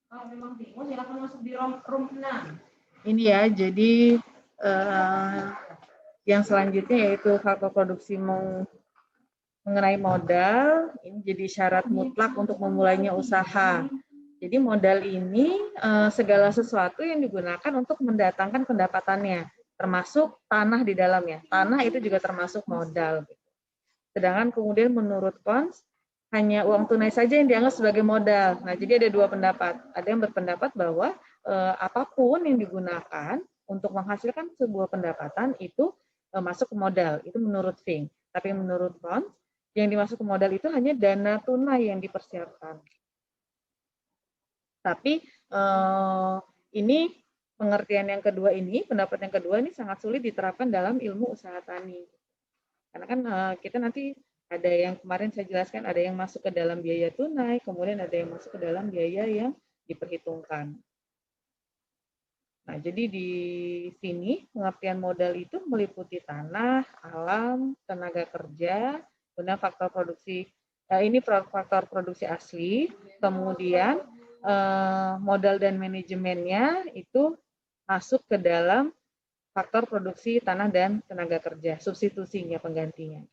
Kalau memang bingung, silakan masuk di room 6. Ini ya, jadi yang selanjutnya yaitu faktor produksi mengenai modal. Ini jadi syarat mutlak untuk memulainya usaha. Jadi modal ini segala sesuatu yang digunakan untuk mendatangkan pendapatannya, termasuk tanah di dalamnya. Tanah itu juga termasuk modal. Sedangkan kemudian menurut Kons, hanya uang tunai saja yang dianggap sebagai modal. Nah, jadi ada dua pendapat. Ada yang berpendapat bahwa apapun yang digunakan untuk menghasilkan sebuah pendapatan itu masuk ke modal. Itu menurut Fink. Tapi menurut Kons, yang dimasuk ke modal itu hanya dana tunai yang dipersiapkan. Tapi ini pengertian yang kedua ini, pendapat yang kedua ini sangat sulit diterapkan dalam ilmu usaha tani. Karena kan kita nanti ada yang kemarin saya jelaskan, ada yang masuk ke dalam biaya tunai, kemudian ada yang masuk ke dalam biaya yang diperhitungkan. Nah, jadi di sini pengertian modal itu meliputi tanah, alam, tenaga kerja, kemudian faktor produksi, ini faktor produksi asli, kemudian modal dan manajemennya itu masuk ke dalam faktor produksi tanah dan tenaga kerja, substitusinya, penggantinya.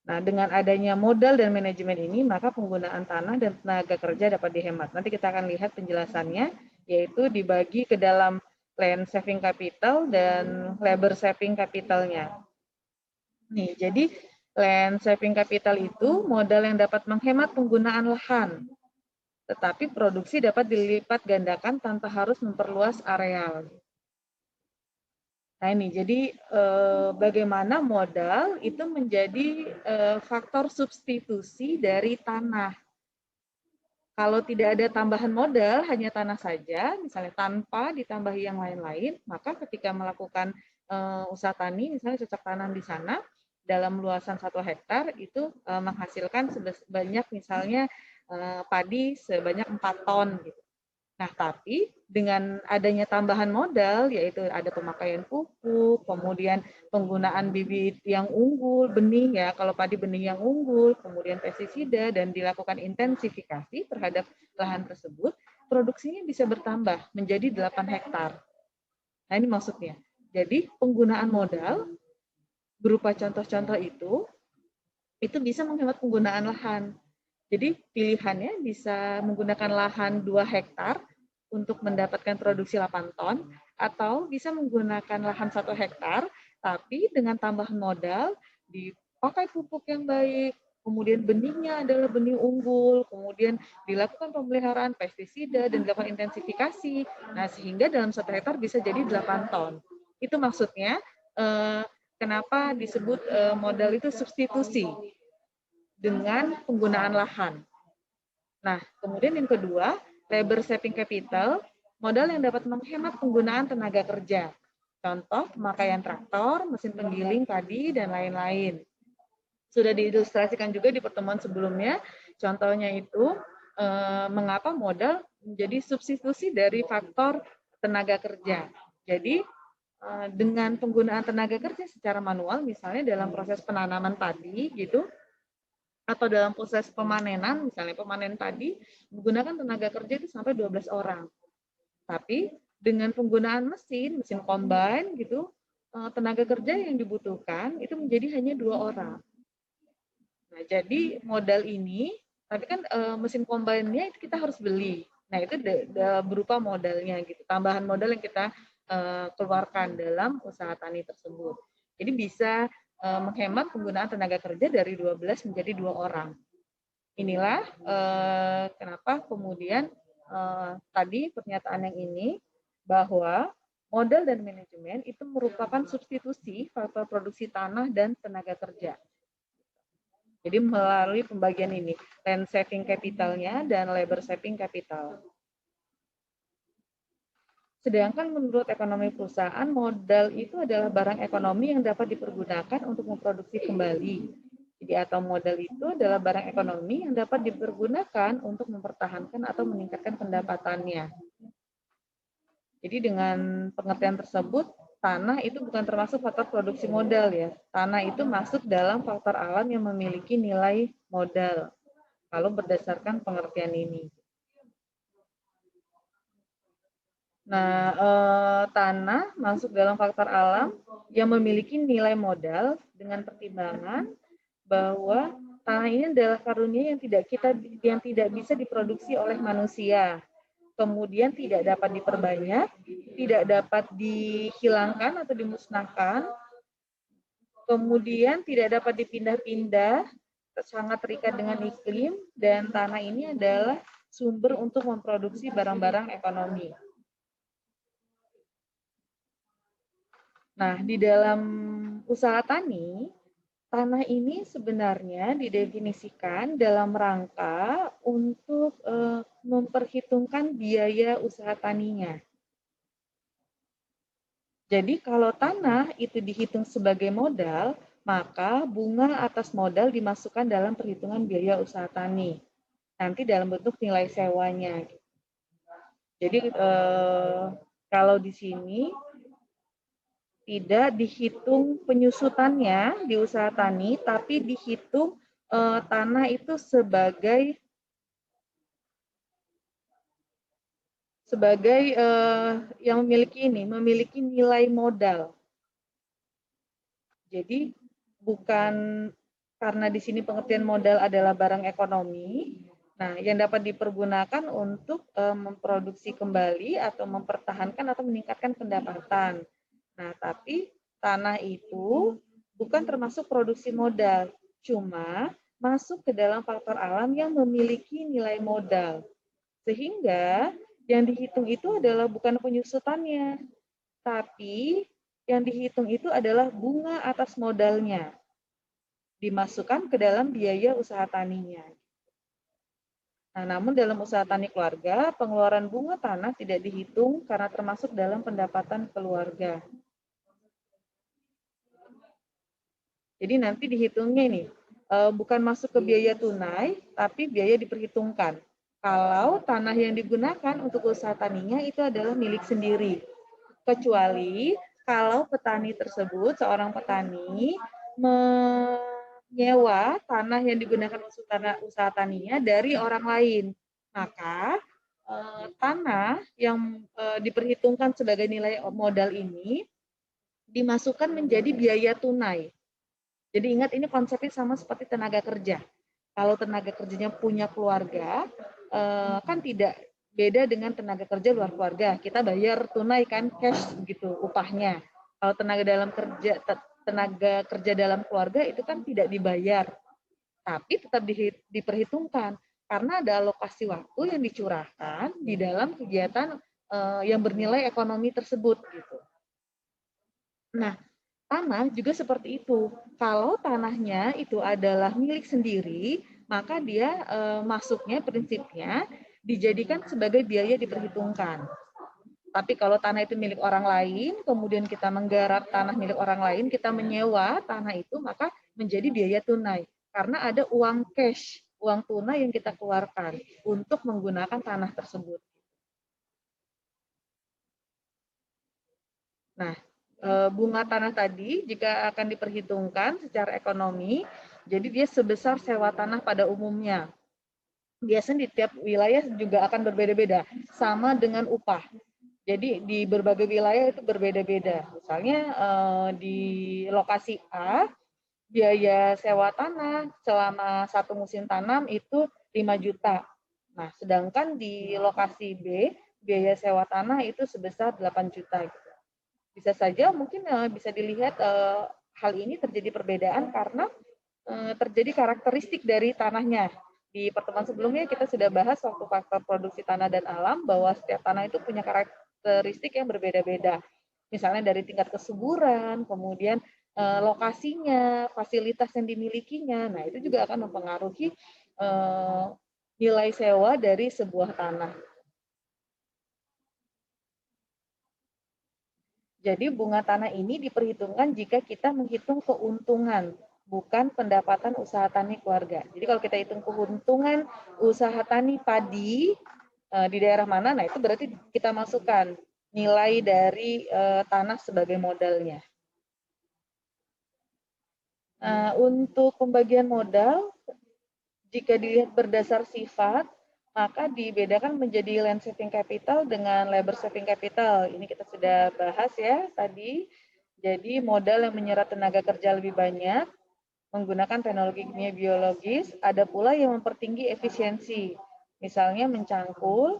Nah, dengan adanya modal dan manajemen ini, maka penggunaan tanah dan tenaga kerja dapat dihemat. Nanti kita akan lihat penjelasannya, yaitu dibagi ke dalam land saving capital dan labor saving capitalnya. Nih, jadi land saving capital itu modal yang dapat menghemat penggunaan lahan, tetapi produksi dapat dilipat gandakan tanpa harus memperluas areal. Nah ini, jadi bagaimana modal itu menjadi faktor substitusi dari tanah. Kalau tidak ada tambahan modal, hanya tanah saja, misalnya tanpa ditambahi yang lain-lain, maka ketika melakukan usaha tani, misalnya cocok tanam di sana, dalam luasan 1 hektar itu menghasilkan sebanyak misalnya padi sebanyak 4 ton gitu. Nah, tapi dengan adanya tambahan modal, yaitu ada pemakaian pupuk, kemudian penggunaan bibit yang unggul, benih ya, kalau padi benih yang unggul, kemudian pestisida, dan dilakukan intensifikasi terhadap lahan tersebut, produksinya bisa bertambah menjadi 8 hektar. Nah, ini maksudnya. Jadi, penggunaan modal berupa contoh-contoh itu bisa menghemat penggunaan lahan. Jadi pilihannya bisa menggunakan lahan 2 hektar untuk mendapatkan produksi 8 ton, atau bisa menggunakan lahan 1 hektar, tapi dengan tambahan modal, dipakai pupuk yang baik, kemudian benihnya adalah benih unggul, kemudian dilakukan pemeliharaan pestisida, dan dilakukan intensifikasi. Nah, sehingga dalam 1 hektar bisa jadi 8 ton. Itu maksudnya kenapa disebut modal itu substitusi dengan penggunaan lahan. Nah, kemudian yang kedua, labor saving capital, modal yang dapat menghemat penggunaan tenaga kerja. Contoh, pemakaian traktor, mesin penggiling padi, dan lain-lain. Sudah diilustrasikan juga di pertemuan sebelumnya, contohnya itu mengapa modal menjadi substitusi dari faktor tenaga kerja. Jadi, dengan penggunaan tenaga kerja secara manual, misalnya dalam proses penanaman padi, gitu, atau dalam proses pemanenan, misalnya pemanen padi, menggunakan tenaga kerja itu sampai 12 orang. Tapi dengan penggunaan mesin combine gitu, tenaga kerja yang dibutuhkan itu menjadi hanya 2 orang. Nah, jadi modal ini, tapi kan mesin combine-nya itu kita harus beli. Nah, itu berupa modalnya gitu, tambahan modal yang kita keluarkan dalam usaha tani tersebut. Jadi bisa menghemat penggunaan tenaga kerja dari 12 menjadi 2 orang. Inilah kenapa kemudian tadi pernyataan yang ini bahwa modal dan manajemen itu merupakan substitusi faktor produksi tanah dan tenaga kerja. Jadi melalui pembagian ini, land saving capital-nya dan labor saving capital. Sedangkan menurut ekonomi perusahaan, modal itu adalah barang ekonomi yang dapat dipergunakan untuk memproduksi kembali. Jadi atau modal itu adalah barang ekonomi yang dapat dipergunakan untuk mempertahankan atau meningkatkan pendapatannya. Jadi dengan pengertian tersebut, tanah itu bukan termasuk faktor produksi modal ya. Tanah itu masuk dalam faktor alam yang memiliki nilai modal. kalau berdasarkan pengertian ini. Nah, tanah masuk dalam faktor alam yang memiliki nilai modal dengan pertimbangan bahwa tanah ini adalah karunia yang tidak bisa diproduksi oleh manusia. Kemudian tidak dapat diperbanyak, tidak dapat dihilangkan atau dimusnahkan, kemudian tidak dapat dipindah-pindah, sangat terikat dengan iklim, dan tanah ini adalah sumber untuk memproduksi barang-barang ekonomi. Nah, di dalam usaha tani, tanah ini sebenarnya didefinisikan dalam rangka untuk memperhitungkan biaya usaha taninya. Jadi kalau tanah itu dihitung sebagai modal, maka bunga atas modal dimasukkan dalam perhitungan biaya usaha tani. Nanti dalam bentuk nilai sewanya. Jadi kalau di sini tidak dihitung penyusutannya di usaha tani, tapi dihitung tanah itu sebagai yang memiliki nilai modal. Jadi bukan karena di sini pengertian modal adalah barang ekonomi, nah yang dapat dipergunakan untuk memproduksi kembali atau mempertahankan atau meningkatkan pendapatan. Nah, tapi tanah itu bukan termasuk produksi modal, cuma masuk ke dalam faktor alam yang memiliki nilai modal. Sehingga yang dihitung itu adalah bukan penyusutannya, tapi yang dihitung itu adalah bunga atas modalnya. Dimasukkan ke dalam biaya usaha taninya. Nah, namun dalam usaha tani keluarga, pengeluaran bunga tanah tidak dihitung karena termasuk dalam pendapatan keluarga. Jadi nanti dihitungnya ini, bukan masuk ke biaya tunai, tapi biaya diperhitungkan. Kalau tanah yang digunakan untuk usaha taninya itu adalah milik sendiri. Kecuali kalau petani tersebut, seorang petani, menyewa tanah yang digunakan untuk usaha taninya dari orang lain. Maka tanah yang diperhitungkan sebagai nilai modal ini dimasukkan menjadi biaya tunai. Jadi ingat ini konsepnya sama seperti tenaga kerja. Kalau tenaga kerjanya punya keluarga, kan tidak beda dengan tenaga kerja luar keluarga. Kita bayar tunai kan, cash gitu upahnya. Kalau tenaga kerja dalam keluarga itu kan tidak dibayar, tapi tetap diperhitungkan karena ada alokasi waktu yang dicurahkan di dalam kegiatan yang bernilai ekonomi tersebut gitu. Nah, tanah juga seperti itu. Kalau tanahnya itu adalah milik sendiri, maka dia masuknya prinsipnya dijadikan sebagai biaya diperhitungkan. Tapi kalau tanah itu milik orang lain, kemudian kita menggarap tanah milik orang lain, kita menyewa tanah itu, maka menjadi biaya tunai. Karena ada uang cash, uang tunai yang kita keluarkan untuk menggunakan tanah tersebut. Nah, bunga tanah tadi jika akan diperhitungkan secara ekonomi, jadi dia sebesar sewa tanah pada umumnya. Biasanya di tiap wilayah juga akan berbeda-beda, sama dengan upah. Jadi di berbagai wilayah itu berbeda-beda. Misalnya di lokasi A, biaya sewa tanah selama satu musim tanam itu 5 juta. Nah, sedangkan di lokasi B, biaya sewa tanah itu sebesar 8 juta. Bisa saja mungkin bisa dilihat hal ini terjadi perbedaan karena terjadi karakteristik dari tanahnya. Di pertemuan sebelumnya kita sudah bahas waktu faktor produksi tanah dan alam bahwa setiap tanah itu punya karakteristik yang berbeda-beda. Misalnya dari tingkat kesuburan, kemudian lokasinya, fasilitas yang dimilikinya. Nah, itu juga akan mempengaruhi nilai sewa dari sebuah tanah. Jadi bunga tanah ini diperhitungkan jika kita menghitung keuntungan, bukan pendapatan usaha tani keluarga. Jadi kalau kita hitung keuntungan usaha tani padi di daerah mana, nah itu berarti kita masukkan nilai dari tanah sebagai modalnya. Untuk pembagian modal, Jika dilihat berdasar sifat, maka dibedakan menjadi land saving capital dengan labor saving capital. Ini kita sudah bahas ya tadi. Jadi modal yang menyerap tenaga kerja lebih banyak, menggunakan teknologi kimia biologis, ada pula yang mempertinggi efisiensi. Misalnya mencangkul,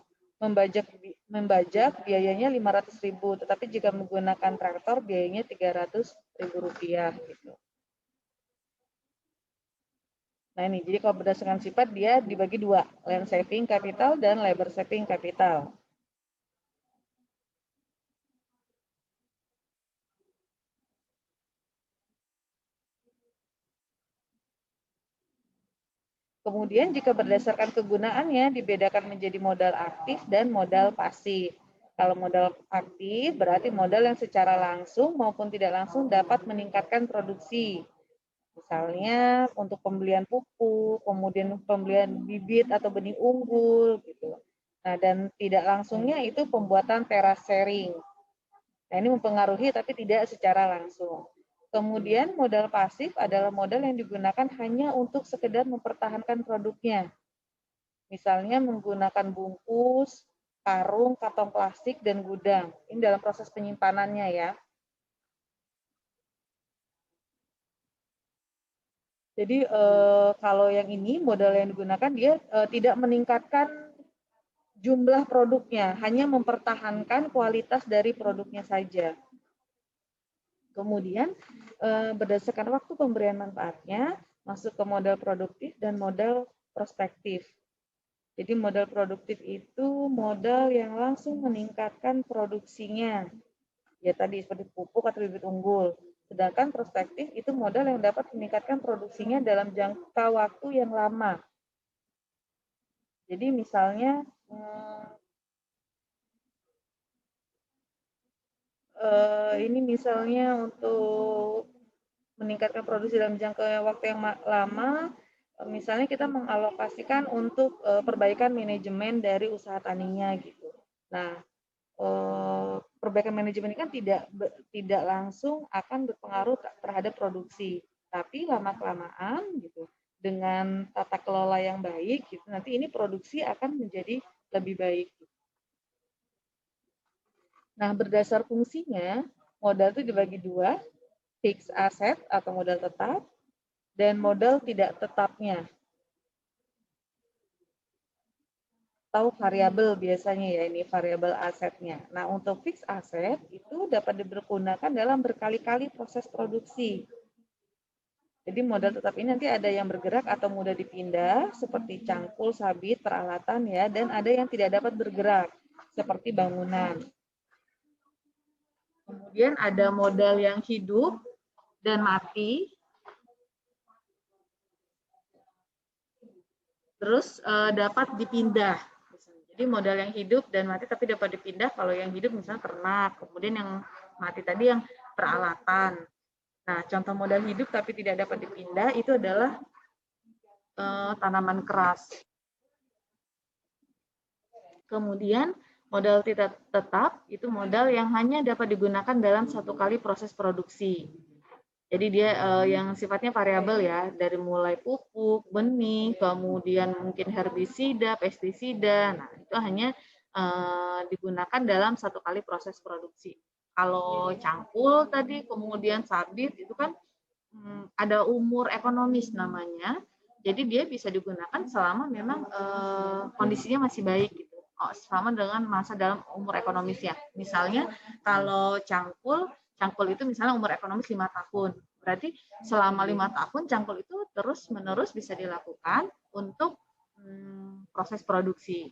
membajak biayanya 500.000, tetapi jika menggunakan traktor biayanya 300.000 rupiah gitu. Nah ini, jadi kalau berdasarkan sifat dia dibagi dua, land saving capital dan labor saving capital. Kemudian jika berdasarkan kegunaannya dibedakan menjadi modal aktif dan modal pasif. Kalau modal aktif berarti modal yang secara langsung maupun tidak langsung dapat meningkatkan produksi. Misalnya untuk pembelian pupuk, kemudian pembelian bibit atau benih unggul gitu. Nah, dan tidak langsungnya itu pembuatan terasering. Nah, ini mempengaruhi tapi tidak secara langsung. Kemudian modal pasif adalah modal yang digunakan hanya untuk sekedar mempertahankan produknya. Misalnya menggunakan bungkus, karung, kantong plastik, dan gudang. Ini dalam proses penyimpanannya ya. Jadi kalau yang ini modal yang digunakan dia tidak meningkatkan jumlah produknya, hanya mempertahankan kualitas dari produknya saja. Kemudian berdasarkan waktu pemberian manfaatnya masuk ke modal produktif dan modal prospektif. Jadi modal produktif itu modal yang langsung meningkatkan produksinya. Ya tadi seperti pupuk atau bibit unggul. Sedangkan prospektif itu modal yang dapat meningkatkan produksinya dalam jangka waktu yang lama. Jadi misalnya ini misalnya untuk meningkatkan produksi dalam jangka waktu yang lama, misalnya kita mengalokasikan untuk perbaikan manajemen dari usaha taninya gitu. Nah, perbaikan manajemen ini kan tidak langsung akan berpengaruh terhadap produksi, tapi lama-kelamaan gitu dengan tata kelola yang baik gitu nanti ini produksi akan menjadi lebih baik. Nah, berdasar fungsinya modal itu dibagi dua, fixed asset atau modal tetap dan modal tidak tetapnya atau variabel biasanya ya, ini variabel asetnya. Nah, untuk fixed asset itu dapat digunakan dalam berkali-kali proses produksi. Jadi modal tetap ini nanti ada yang bergerak atau mudah dipindah seperti cangkul, sabit, peralatan ya, dan ada yang tidak dapat bergerak seperti bangunan. Kemudian ada modal yang hidup dan mati. Terus dapat dipindah. Jadi modal yang hidup dan mati tapi dapat dipindah, kalau yang hidup misalnya ternak, kemudian yang mati tadi yang peralatan. Nah, contoh modal hidup tapi tidak dapat dipindah itu adalah tanaman keras. Kemudian modal tidak tetap itu modal yang hanya dapat digunakan dalam satu kali proses produksi. Jadi dia yang sifatnya variabel ya, dari mulai pupuk, benih, kemudian mungkin herbisida, pestisida. Nah, itu hanya digunakan dalam satu kali proses produksi. Kalau cangkul tadi, kemudian sabit, itu kan ada umur ekonomis namanya. Jadi dia bisa digunakan selama memang kondisinya masih baik gitu. Selama dengan masa dalam umur ekonomisnya. Misalnya kalau cangkul itu misalnya umur ekonomis 5 tahun. Berarti selama 5 tahun cangkul itu terus-menerus bisa dilakukan untuk proses produksi.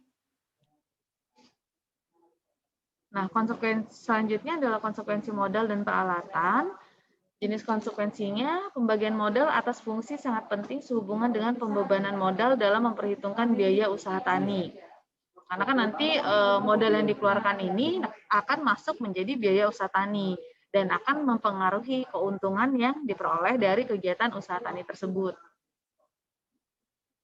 Nah, konsekuensi selanjutnya adalah konsekuensi modal dan peralatan. Jenis konsekuensinya, pembagian modal atas fungsi sangat penting sehubungan dengan pembebanan modal dalam memperhitungkan biaya usaha tani. Karena kan nanti modal yang dikeluarkan ini akan masuk menjadi biaya usaha tani dan akan mempengaruhi keuntungan yang diperoleh dari kegiatan usaha tani tersebut.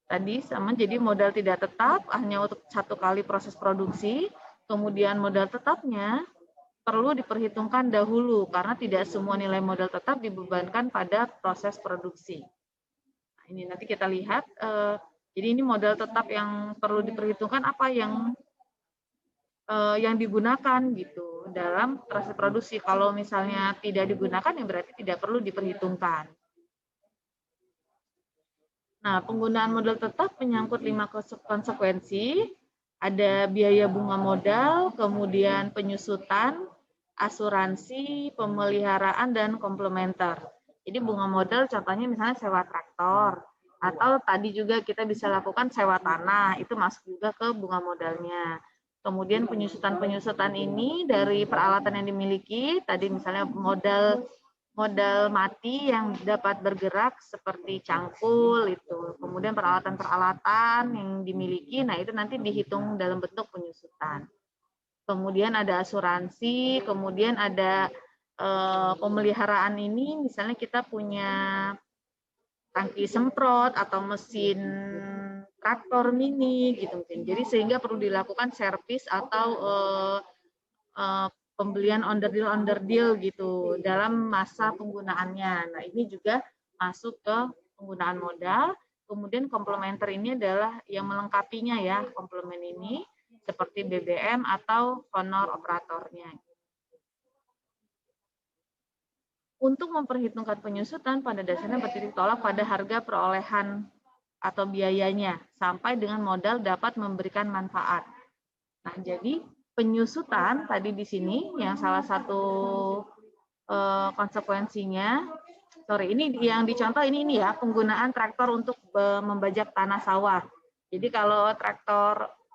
Tadi sama, jadi modal tidak tetap hanya untuk satu kali proses produksi, kemudian modal tetapnya perlu diperhitungkan dahulu karena tidak semua nilai modal tetap dibebankan pada proses produksi. Nah, ini nanti kita lihat Jadi ini modal tetap yang perlu diperhitungkan apa yang digunakan gitu dalam proses produksi. Kalau misalnya tidak digunakan ya berarti tidak perlu diperhitungkan. Nah, penggunaan modal tetap menyangkut 5 konsekuensi. Ada biaya bunga modal, kemudian penyusutan, asuransi, pemeliharaan, dan komplementer. Jadi bunga modal contohnya misalnya sewa traktor, atau tadi juga kita bisa lakukan sewa tanah, itu masuk juga ke bunga modalnya. Kemudian penyusutan-penyusutan ini dari peralatan yang dimiliki, tadi misalnya modal mati yang dapat bergerak seperti cangkul itu. Kemudian peralatan-peralatan yang dimiliki, nah itu nanti dihitung dalam bentuk penyusutan. Kemudian ada asuransi, kemudian ada pemeliharaan ini, misalnya kita punya tangki semprot atau mesin traktor mini gitu mungkin. Jadi sehingga perlu dilakukan servis atau pembelian under deal gitu dalam masa penggunaannya. Nah, ini juga masuk ke penggunaan modal. Kemudian komplementer ini adalah yang melengkapinya ya, komplement ini seperti BBM atau honor operatornya. Untuk memperhitungkan penyusutan, pada dasarnya bertitik tolak pada harga perolehan atau biayanya sampai dengan modal dapat memberikan manfaat. Nah, jadi penyusutan tadi di sini yang salah satu konsekuensinya, ini yang dicontoh ini ya, penggunaan traktor untuk membajak tanah sawah. Jadi kalau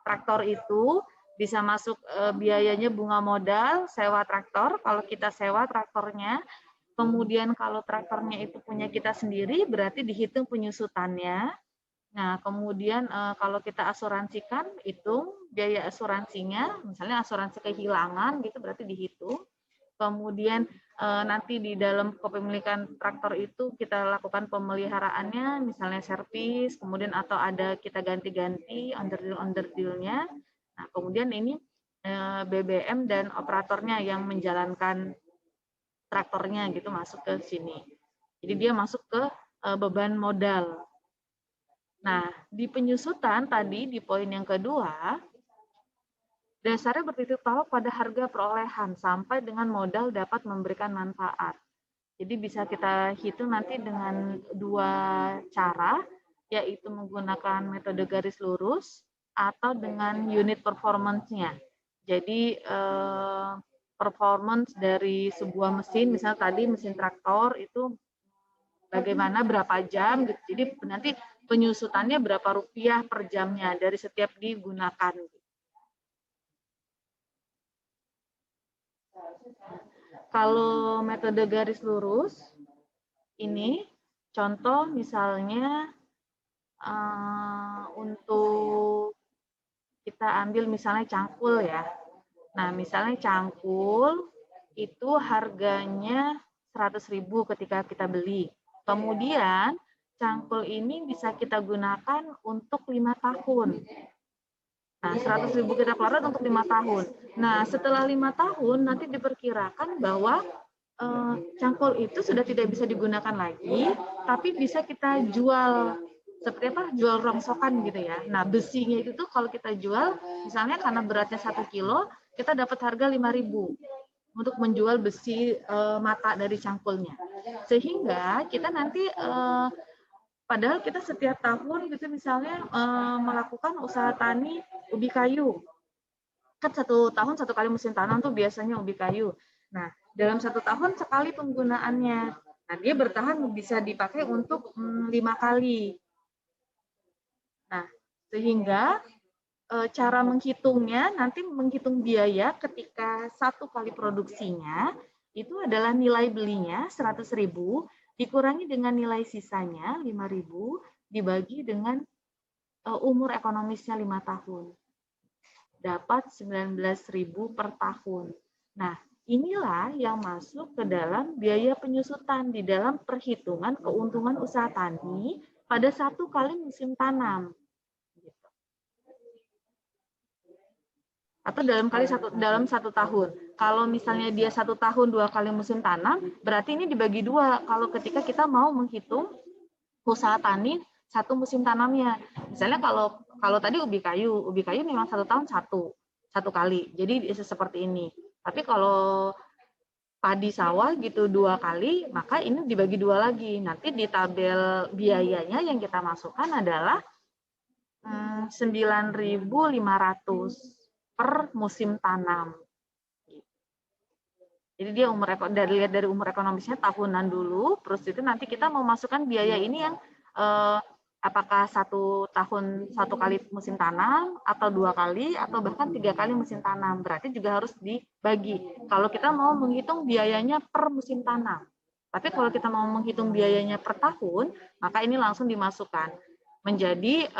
traktor itu bisa masuk biayanya bunga modal, sewa traktor, kalau kita sewa traktornya, kemudian kalau traktornya itu punya kita sendiri, berarti dihitung penyusutannya. Nah, kemudian kalau kita asuransikan, hitung biaya asuransinya, misalnya asuransi kehilangan, gitu berarti dihitung. Kemudian nanti di dalam kepemilikan traktor itu kita lakukan pemeliharaannya, misalnya servis, kemudian atau ada kita ganti-ganti under deal-nya. Nah, kemudian ini BBM dan operatornya yang menjalankan traktornya gitu masuk ke sini. Jadi dia masuk ke beban modal. Nah, di penyusutan tadi di poin yang kedua, dasarnya bertitik tolak pada harga perolehan sampai dengan modal dapat memberikan manfaat. Jadi bisa kita hitung nanti dengan dua cara, yaitu menggunakan metode garis lurus atau dengan unit performance-nya. Jadi performance dari sebuah mesin, misalnya tadi mesin traktor itu bagaimana berapa jam gitu. Jadi nanti penyusutannya berapa rupiah per jamnya dari setiap digunakan. Kalau metode garis lurus ini contoh misalnya untuk kita ambil misalnya cangkul ya. Nah, misalnya cangkul itu harganya 100.000 ketika kita beli. Kemudian cangkul ini bisa kita gunakan untuk 5 tahun. Nah, 100.000 kita keluarkan untuk 5 tahun. Nah, setelah 5 tahun nanti diperkirakan bahwa cangkul itu sudah tidak bisa digunakan lagi, tapi bisa kita jual seperti apa? Jual rongsokan gitu ya. Nah, besinya itu tuh kalau kita jual, misalnya karena beratnya 1 kilo, kita dapat harga 5.000 untuk menjual besi mata dari cangkulnya. Sehingga kita nanti padahal kita setiap tahun gitu misalnya melakukan usaha tani ubi kayu. Kan 1 tahun 1 kali musim tanam tuh biasanya ubi kayu. Nah, dalam 1 tahun sekali penggunaannya. Nah, dia bertahan bisa dipakai untuk 5 kali. Nah, sehingga cara menghitungnya, nanti menghitung biaya ketika 1 kali produksinya, itu adalah nilai belinya 100.000, dikurangi dengan nilai sisanya 5.000, dibagi dengan umur ekonomisnya 5 tahun. Dapat 19.000 per tahun. Nah, inilah yang masuk ke dalam biaya penyusutan di dalam perhitungan keuntungan usaha tani pada 1 kali musim tanam. Atau dalam satu tahun. Kalau misalnya dia 1 tahun 2 kali musim tanam, berarti ini dibagi 2. Kalau ketika kita mau menghitung usaha tani satu musim tanamnya. Misalnya kalau tadi ubi kayu memang 1 tahun satu kali. Jadi seperti ini. Tapi kalau padi sawah gitu 2 kali, maka ini dibagi 2 lagi. Nanti di tabel biayanya yang kita masukkan adalah 9.500 per musim tanam. Jadi dia lihat dari umur ekonomisnya tahunan dulu, terus itu nanti kita mau masukkan biaya ini yang apakah 1 tahun 1 kali musim tanam, atau 2 kali, atau bahkan 3 kali musim tanam. Berarti juga harus dibagi. Kalau kita mau menghitung biayanya per musim tanam. Tapi kalau kita mau menghitung biayanya per tahun, maka ini langsung dimasukkan menjadi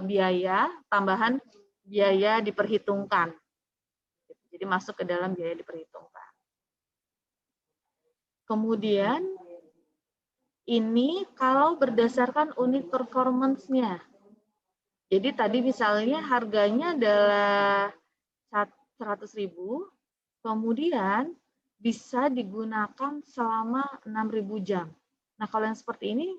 biaya tambahan biaya diperhitungkan. Jadi masuk ke dalam biaya diperhitungkan. Kemudian ini kalau berdasarkan unit performance-nya. Jadi tadi misalnya harganya adalah 100.000, kemudian bisa digunakan selama 6.000 jam. Nah, kalau yang seperti ini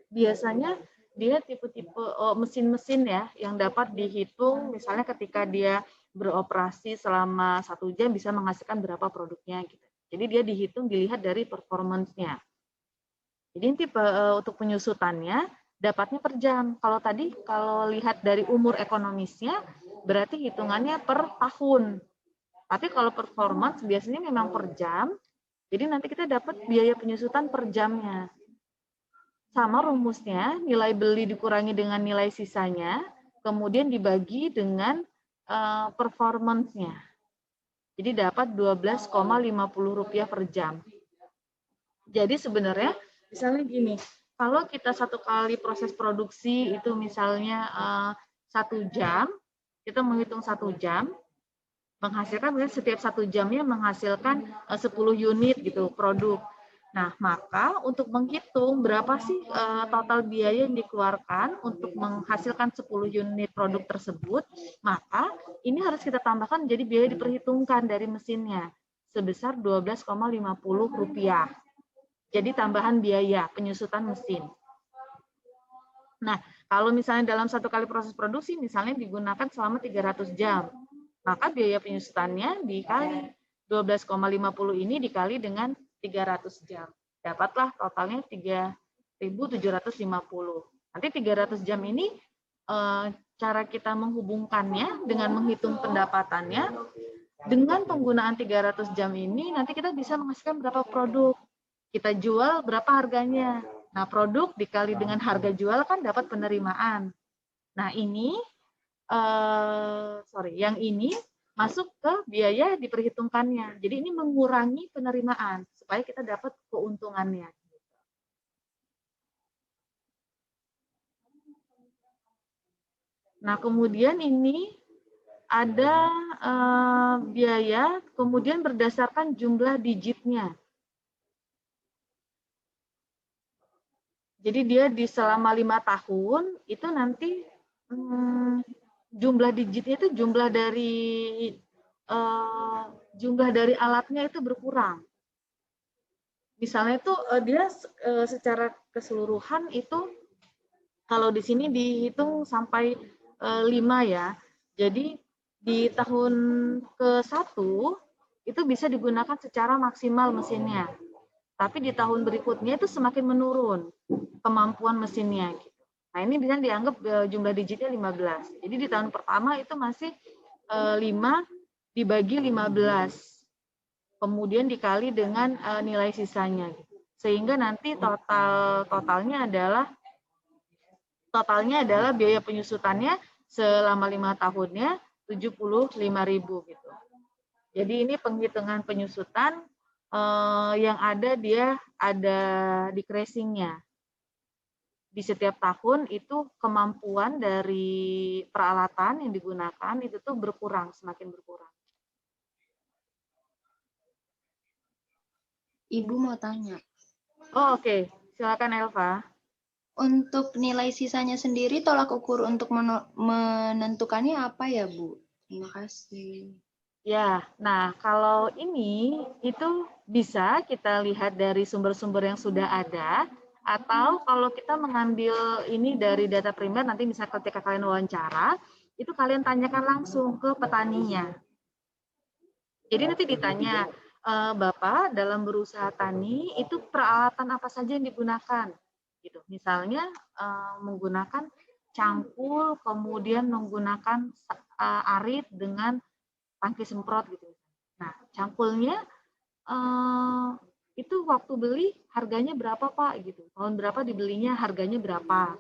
biasanya dia tipe-tipe mesin-mesin ya yang dapat dihitung, misalnya ketika dia beroperasi selama 1 jam bisa menghasilkan berapa produknya gitu. Jadi dia dihitung dilihat dari performance-nya. Jadi tipe untuk penyusutannya dapatnya per jam. Kalau lihat dari umur ekonomisnya berarti hitungannya per tahun. Tapi kalau performance biasanya memang per jam. Jadi nanti kita dapat biaya penyusutan per jamnya. Sama rumusnya, nilai beli dikurangi dengan nilai sisanya, kemudian dibagi dengan performance-nya. Jadi dapat Rp12,50 per jam. Jadi sebenarnya misalnya gini, kalau kita 1 kali proses produksi itu misalnya 1 jam, kita menghitung 1 jam, menghasilkan setiap 1 jamnya menghasilkan 10 unit gitu produk. Nah, maka untuk menghitung berapa sih total biaya yang dikeluarkan untuk menghasilkan 10 unit produk tersebut, maka ini harus kita tambahkan jadi biaya diperhitungkan dari mesinnya sebesar Rp12,50. Jadi tambahan biaya penyusutan mesin. Nah, kalau misalnya dalam 1 kali proses produksi misalnya digunakan selama 300 jam, maka biaya penyusutannya dikali 12,50 ini dikali dengan 300 jam. Dapatlah totalnya 3.750. Nanti 300 jam ini cara kita menghubungkannya dengan menghitung pendapatannya, dengan penggunaan 300 jam ini nanti kita bisa menghasilkan berapa produk. Kita jual berapa harganya. Nah, produk dikali dengan harga jual kan dapat penerimaan. Nah, ini yang ini masuk ke biaya diperhitungkannya. Jadi ini mengurangi penerimaan supaya kita dapat keuntungannya. Nah, kemudian ini ada biaya, kemudian berdasarkan jumlah digitnya. Jadi dia di selama 5 tahun itu nanti jumlah digitnya itu jumlah dari alatnya itu berkurang. Misalnya itu dia secara keseluruhan itu kalau di sini dihitung sampai 5 ya. Jadi di tahun ke-1 itu bisa digunakan secara maksimal mesinnya. Tapi di tahun berikutnya itu semakin menurun kemampuan mesinnya. Nah, ini bisa dianggap jumlah digitnya 15. Jadi di tahun pertama itu masih 5 dibagi 15. Kemudian dikali dengan nilai sisanya. Sehingga nanti totalnya adalah biaya penyusutannya selama 5 tahunnya 75.000 gitu. Jadi ini penghitungan penyusutan yang dia ada decreasing-nya. Di setiap tahun itu kemampuan dari peralatan yang digunakan itu tuh berkurang, semakin berkurang. Ibu mau tanya. Oh, oke. Silakan Elva. Untuk nilai sisanya sendiri tolak ukur untuk menentukannya apa ya, Bu? Terima kasih. Ya, nah kalau ini itu bisa kita lihat dari sumber-sumber yang sudah ada Atau kalau kita mengambil ini dari data primer, nanti misalnya ketika kalian wawancara, itu kalian tanyakan langsung ke petaninya. Jadi nanti ditanya, Bapak dalam berusaha tani itu peralatan apa saja yang digunakan? Gitu. Misalnya menggunakan cangkul, kemudian menggunakan arit dengan tangki semprot gitu. Nah, cangkulnya itu waktu beli harganya berapa Pak gitu. Tahun berapa dibelinya, harganya berapa.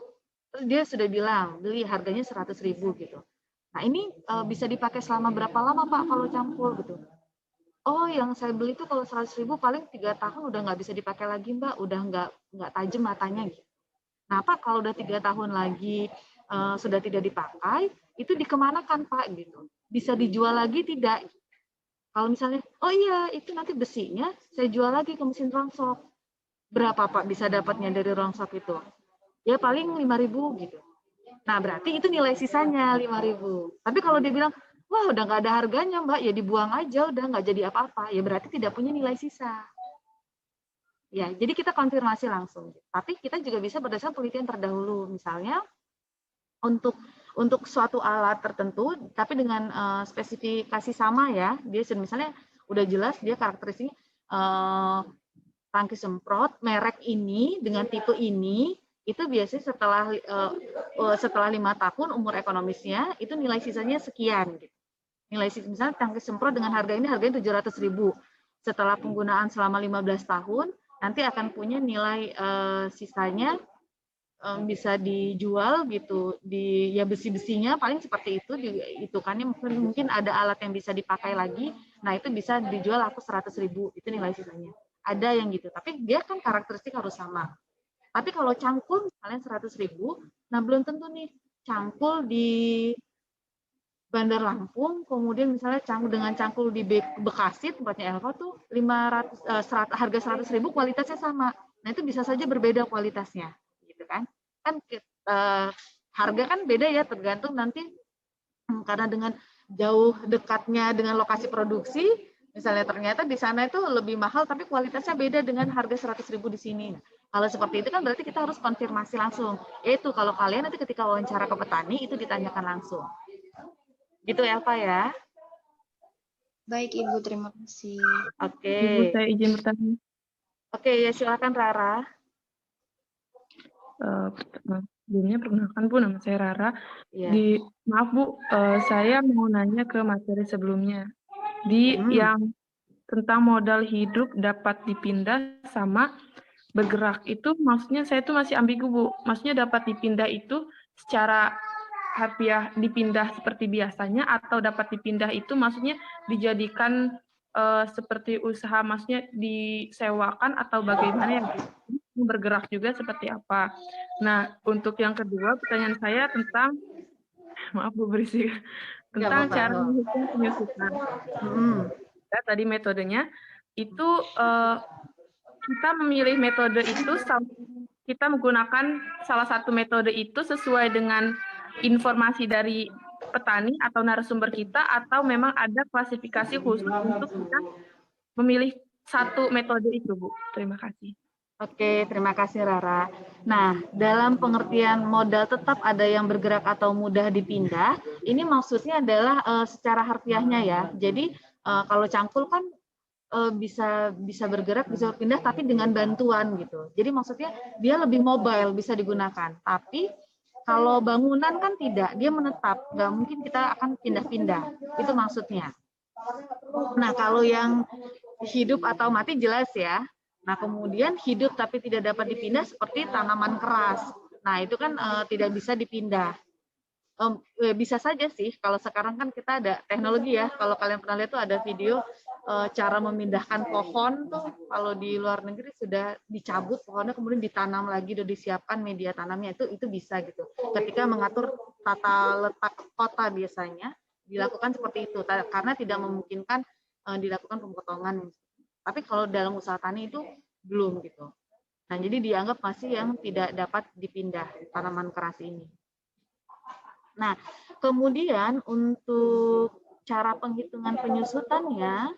Terus dia sudah bilang beli harganya 100.000 gitu. Nah, ini bisa dipakai selama berapa lama Pak kalau cangkul gitu. Oh, yang saya beli itu kalau 100.000 paling 3 tahun udah nggak bisa dipakai lagi Mbak, udah nggak tajam matanya gitu. Nah Pak, kalau udah 3 tahun lagi sudah tidak dipakai, itu dikemanakan Pak gitu? Bisa dijual lagi tidak? Kalau misalnya, oh iya itu nanti besinya saya jual lagi ke mesin rongsok. Berapa Pak bisa dapatnya dari rongsok itu? Ya paling 5.000 gitu. Nah berarti itu nilai sisanya 5.000. Tapi kalau dia bilang, wah udah nggak ada harganya Mbak, ya dibuang aja, udah nggak jadi apa-apa. Ya berarti tidak punya nilai sisa. Ya, jadi kita konfirmasi langsung. Tapi kita juga bisa berdasarkan penelitian terdahulu. Misalnya untuk suatu alat tertentu, tapi dengan spesifikasi sama ya. Dia misalnya udah jelas dia karakteristiknya tangki semprot merek ini dengan tipe ini, itu biasanya setelah 5 tahun umur ekonomisnya itu nilai sisanya sekian. Gitu. Nilai sisa misalnya tangki semprot dengan harga ini harganya 700.000. Setelah penggunaan selama 15 tahun nanti akan punya nilai sisanya bisa dijual gitu di ya besi-besinya paling seperti itu kan mungkin ada alat yang bisa dipakai lagi, nah itu bisa dijual aku 100.000 itu nilai sisanya, ada yang gitu, tapi dia kan karakteristik harus sama. Tapi kalau cangkul misalnya 100.000, nah belum tentu nih cangkul di Bandar Lampung, kemudian misalnya dengan cangkul di Bekasi tempatnya Elva tuh 500 harga 100.000 kualitasnya sama. Nah itu bisa saja berbeda kualitasnya, gitu kan? Kan harga kan beda ya tergantung nanti karena dengan jauh dekatnya dengan lokasi produksi, misalnya ternyata di sana itu lebih mahal tapi kualitasnya beda dengan harga 100.000 di sini. Nah, kalau seperti itu kan berarti kita harus konfirmasi langsung. Yaitu kalau kalian nanti ketika wawancara ke petani itu ditanyakan langsung. Gitu ya, Pak ya. Baik, Ibu, terima kasih. Oke. Ibu, saya izin bertanya. Oke, ya silakan Rara. Sebelumnya perkenalkan Bu, nama saya Rara. Ya. Maaf Bu, saya mau nanya ke materi sebelumnya. Yang tentang modal hidup dapat dipindah sama bergerak itu maksudnya saya tuh masih ambigu Bu. Maksudnya dapat dipindah itu secara harfiah dipindah seperti biasanya atau dapat dipindah itu maksudnya dijadikan seperti usaha, maksudnya disewakan atau bagaimana ya Bu? Bergerak juga seperti apa. Nah, untuk yang kedua pertanyaan saya tentang maaf Bu berisik tentang cara menghitung penyusutan. Ya, tadi metodenya itu kita memilih metode itu kita menggunakan salah satu metode itu sesuai dengan informasi dari petani atau narasumber kita atau memang ada klasifikasi khusus untuk kita memilih satu metode itu Bu. Terima kasih. Oke, terima kasih Rara. Nah, dalam pengertian modal tetap ada yang bergerak atau mudah dipindah, ini maksudnya adalah secara harfiahnya ya. Jadi kalau cangkul kan bisa bergerak, bisa berpindah, tapi dengan bantuan gitu. Jadi maksudnya dia lebih mobile, bisa digunakan. Tapi kalau bangunan kan tidak, dia menetap, nggak mungkin kita akan pindah-pindah. Itu maksudnya. Nah, kalau yang hidup atau mati jelas ya. Nah, kemudian hidup tapi tidak dapat dipindah seperti tanaman keras. Nah, itu kan tidak bisa dipindah. Bisa saja sih, kalau sekarang kan kita ada teknologi ya. Kalau kalian pernah lihat tuh ada video cara memindahkan pohon tuh, kalau di luar negeri sudah dicabut pohonnya kemudian ditanam lagi, udah disiapkan media tanamnya, itu bisa gitu. Ketika mengatur tata letak kota biasanya dilakukan seperti itu karena tidak memungkinkan dilakukan pemotongan. Tapi kalau dalam usaha tani itu belum gitu. Nah, jadi dianggap masih yang tidak dapat dipindah tanaman keras ini. Nah, kemudian untuk cara penghitungan penyusutannya,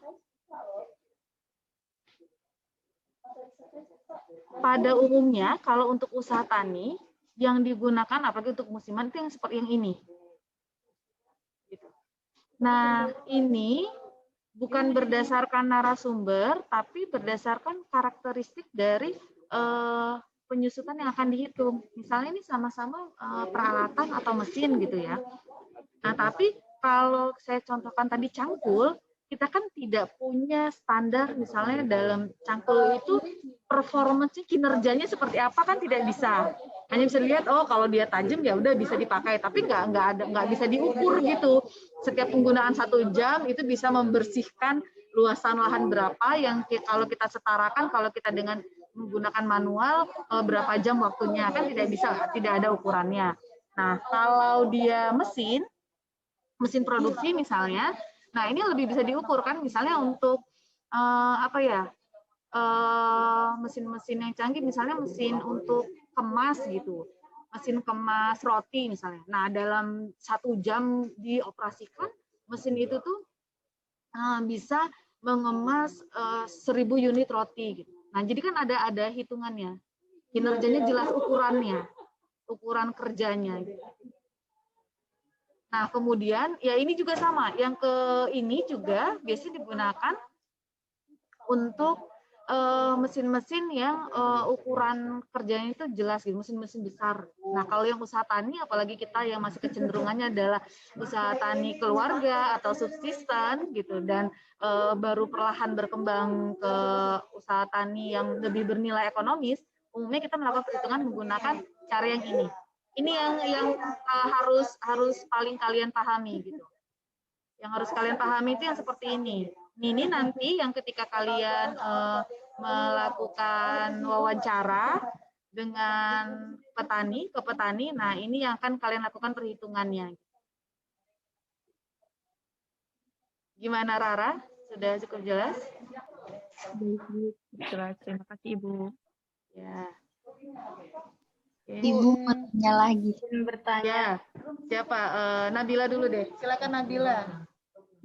pada umumnya kalau untuk usaha tani yang digunakan apalagi untuk musiman itu yang seperti yang ini. Nah, ini bukan berdasarkan narasumber, tapi berdasarkan karakteristik dari penyusutan yang akan dihitung. Misalnya ini sama-sama peralatan atau mesin gitu ya. Nah, tapi kalau saya contohkan tadi cangkul, kita kan tidak punya standar misalnya dalam cangkul itu performance kinerjanya seperti apa kan tidak bisa. Hanya bisa dilihat oh kalau dia tajam ya udah bisa dipakai, tapi nggak bisa diukur gitu. Setiap penggunaan 1 jam itu bisa membersihkan luasan lahan berapa yang kalau kita setarakan kalau kita dengan menggunakan manual berapa jam waktunya kan tidak ada ukurannya. Nah, kalau dia mesin produksi misalnya, nah ini lebih bisa diukur kan, misalnya untuk mesin-mesin yang canggih, misalnya mesin untuk kemas gitu, mesin kemas roti misalnya. Nah dalam 1 jam dioperasikan, mesin itu tuh bisa mengemas 1000 unit roti gitu. Nah jadi kan ada hitungannya, kinerjanya jelas ukurannya, ukuran kerjanya. Gitu. Nah, kemudian ya ini juga sama. Yang ke ini juga biasanya digunakan untuk mesin-mesin yang ukuran kerjanya itu jelas gitu, mesin-mesin besar. Nah, kalau yang usaha tani apalagi kita yang masih kecenderungannya adalah usaha tani keluarga atau subsisten gitu dan baru perlahan berkembang ke usaha tani yang lebih bernilai ekonomis, umumnya kita melakukan perhitungan menggunakan cara yang ini. Ini yang harus paling kalian pahami gitu. Yang harus kalian pahami itu yang seperti ini. Ini nanti yang ketika kalian melakukan wawancara dengan ke petani, nah ini yang akan kalian lakukan perhitungannya. Gimana Rara? Sudah cukup jelas? Jelas. Terima kasih Ibu. Ya. Ibu mau tanya lagi. Bertanya. Ya, siapa? Nabila dulu deh. Silakan Nabila.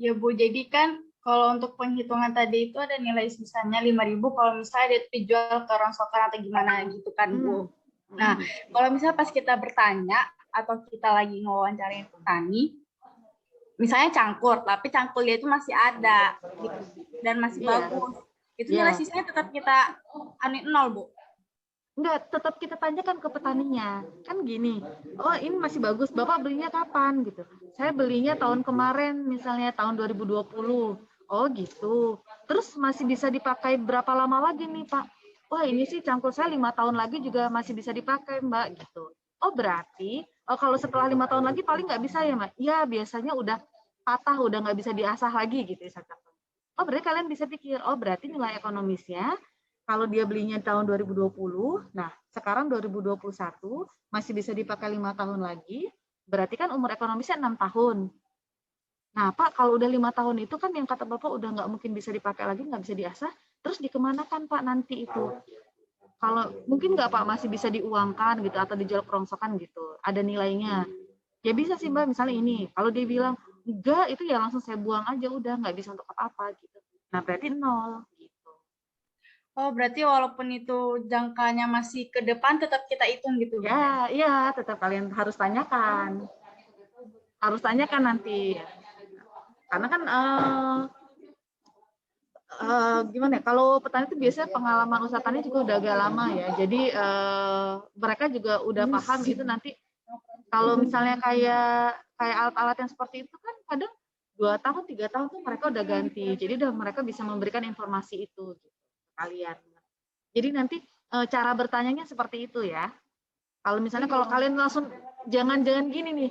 Ya Bu, jadi kan kalau untuk penghitungan tadi itu ada nilai sisanya 5.000 kalau misalnya dia dijual ke rongsokan atau gimana gitu kan Bu. Nah, kalau misalnya pas kita bertanya atau kita lagi ngewawancarain petani, misalnya cangkur, tapi cangkulnya itu masih ada gitu dan masih bagus. Itu nilai sisanya tetap kita 0 Bu. Enggak, tetap kita tanyakan ke petaninya. Kan gini, oh ini masih bagus, Bapak belinya kapan gitu. Saya belinya tahun kemarin, misalnya tahun 2020. Oh gitu. Terus masih bisa dipakai berapa lama lagi nih Pak? Wah ini sih cangkul saya 5 tahun lagi juga masih bisa dipakai Mbak gitu. Oh berarti, kalau setelah 5 tahun lagi paling nggak bisa ya Mbak? Ya biasanya udah patah, udah nggak bisa diasah lagi gitu. Oh berarti kalian bisa pikir, oh berarti nilai ekonomisnya kalau dia belinya tahun 2020, nah sekarang 2021 masih bisa dipakai 5 tahun lagi, berarti kan umur ekonomisnya 6 tahun. Nah Pak, kalau udah 5 tahun itu kan yang kata Bapak udah nggak mungkin bisa dipakai lagi, nggak bisa diasah, terus dikemanakan Pak nanti itu? Kalau mungkin nggak Pak masih bisa diuangkan gitu atau dijual kerongsokan gitu, ada nilainya. Ya bisa sih Mbak, misalnya ini, kalau dia bilang enggak itu ya langsung saya buang aja, udah nggak bisa untuk apa-apa gitu. Nah berarti 0. Oh, berarti walaupun itu jangkanya masih ke depan, tetap kita hitung gitu? Ya, iya, tetap kalian harus tanyakan. Harus tanyakan nanti. Karena kan gimana ya, kalau petani itu biasanya pengalaman usaha tani juga udah agak lama ya. Jadi mereka juga udah paham gitu nanti. Kalau misalnya kayak alat-alat yang seperti itu kan kadang 2 tahun, 3 tahun tuh mereka udah ganti. Jadi udah mereka bisa memberikan informasi itu gitu, kalian. Jadi nanti cara bertanyanya seperti itu ya. Kalau misalnya kalau kalian langsung jangan gini nih,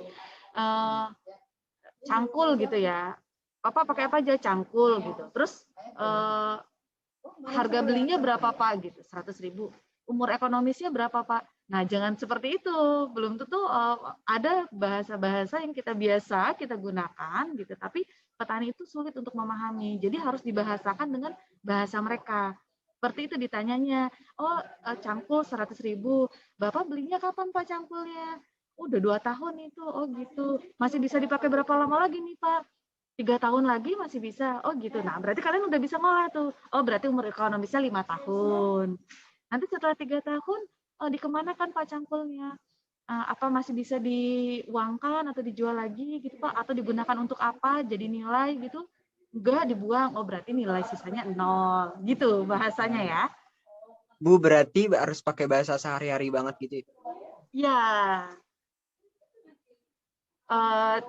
cangkul gitu ya. Papa pakai apa aja cangkul gitu. Terus harga belinya berapa Pak gitu, 100.000. Umur ekonomisnya berapa Pak? Nah jangan seperti itu. Belum tentu ada bahasa-bahasa yang kita gunakan gitu. Tapi petani itu sulit untuk memahami. Jadi harus dibahasakan dengan bahasa mereka. Seperti itu ditanyanya, oh cangkul 100.000, Bapak belinya kapan Pak cangkulnya? Udah 2 tahun itu, oh gitu. Masih bisa dipakai berapa lama lagi nih Pak? 3 tahun lagi masih bisa, oh gitu. Nah berarti kalian udah bisa ngolah tuh. Oh berarti umur ekonomisnya 5 tahun. Nanti setelah 3 tahun dikemanakan Pak cangkulnya? Apa masih bisa diuangkan atau dijual lagi gitu Pak? Atau digunakan untuk apa? Jadi nilai gitu? Enggak, dibuang. Oh berarti nilai sisanya 0 gitu bahasanya ya. Bu, berarti harus pakai bahasa sehari-hari banget gitu ya? Ya.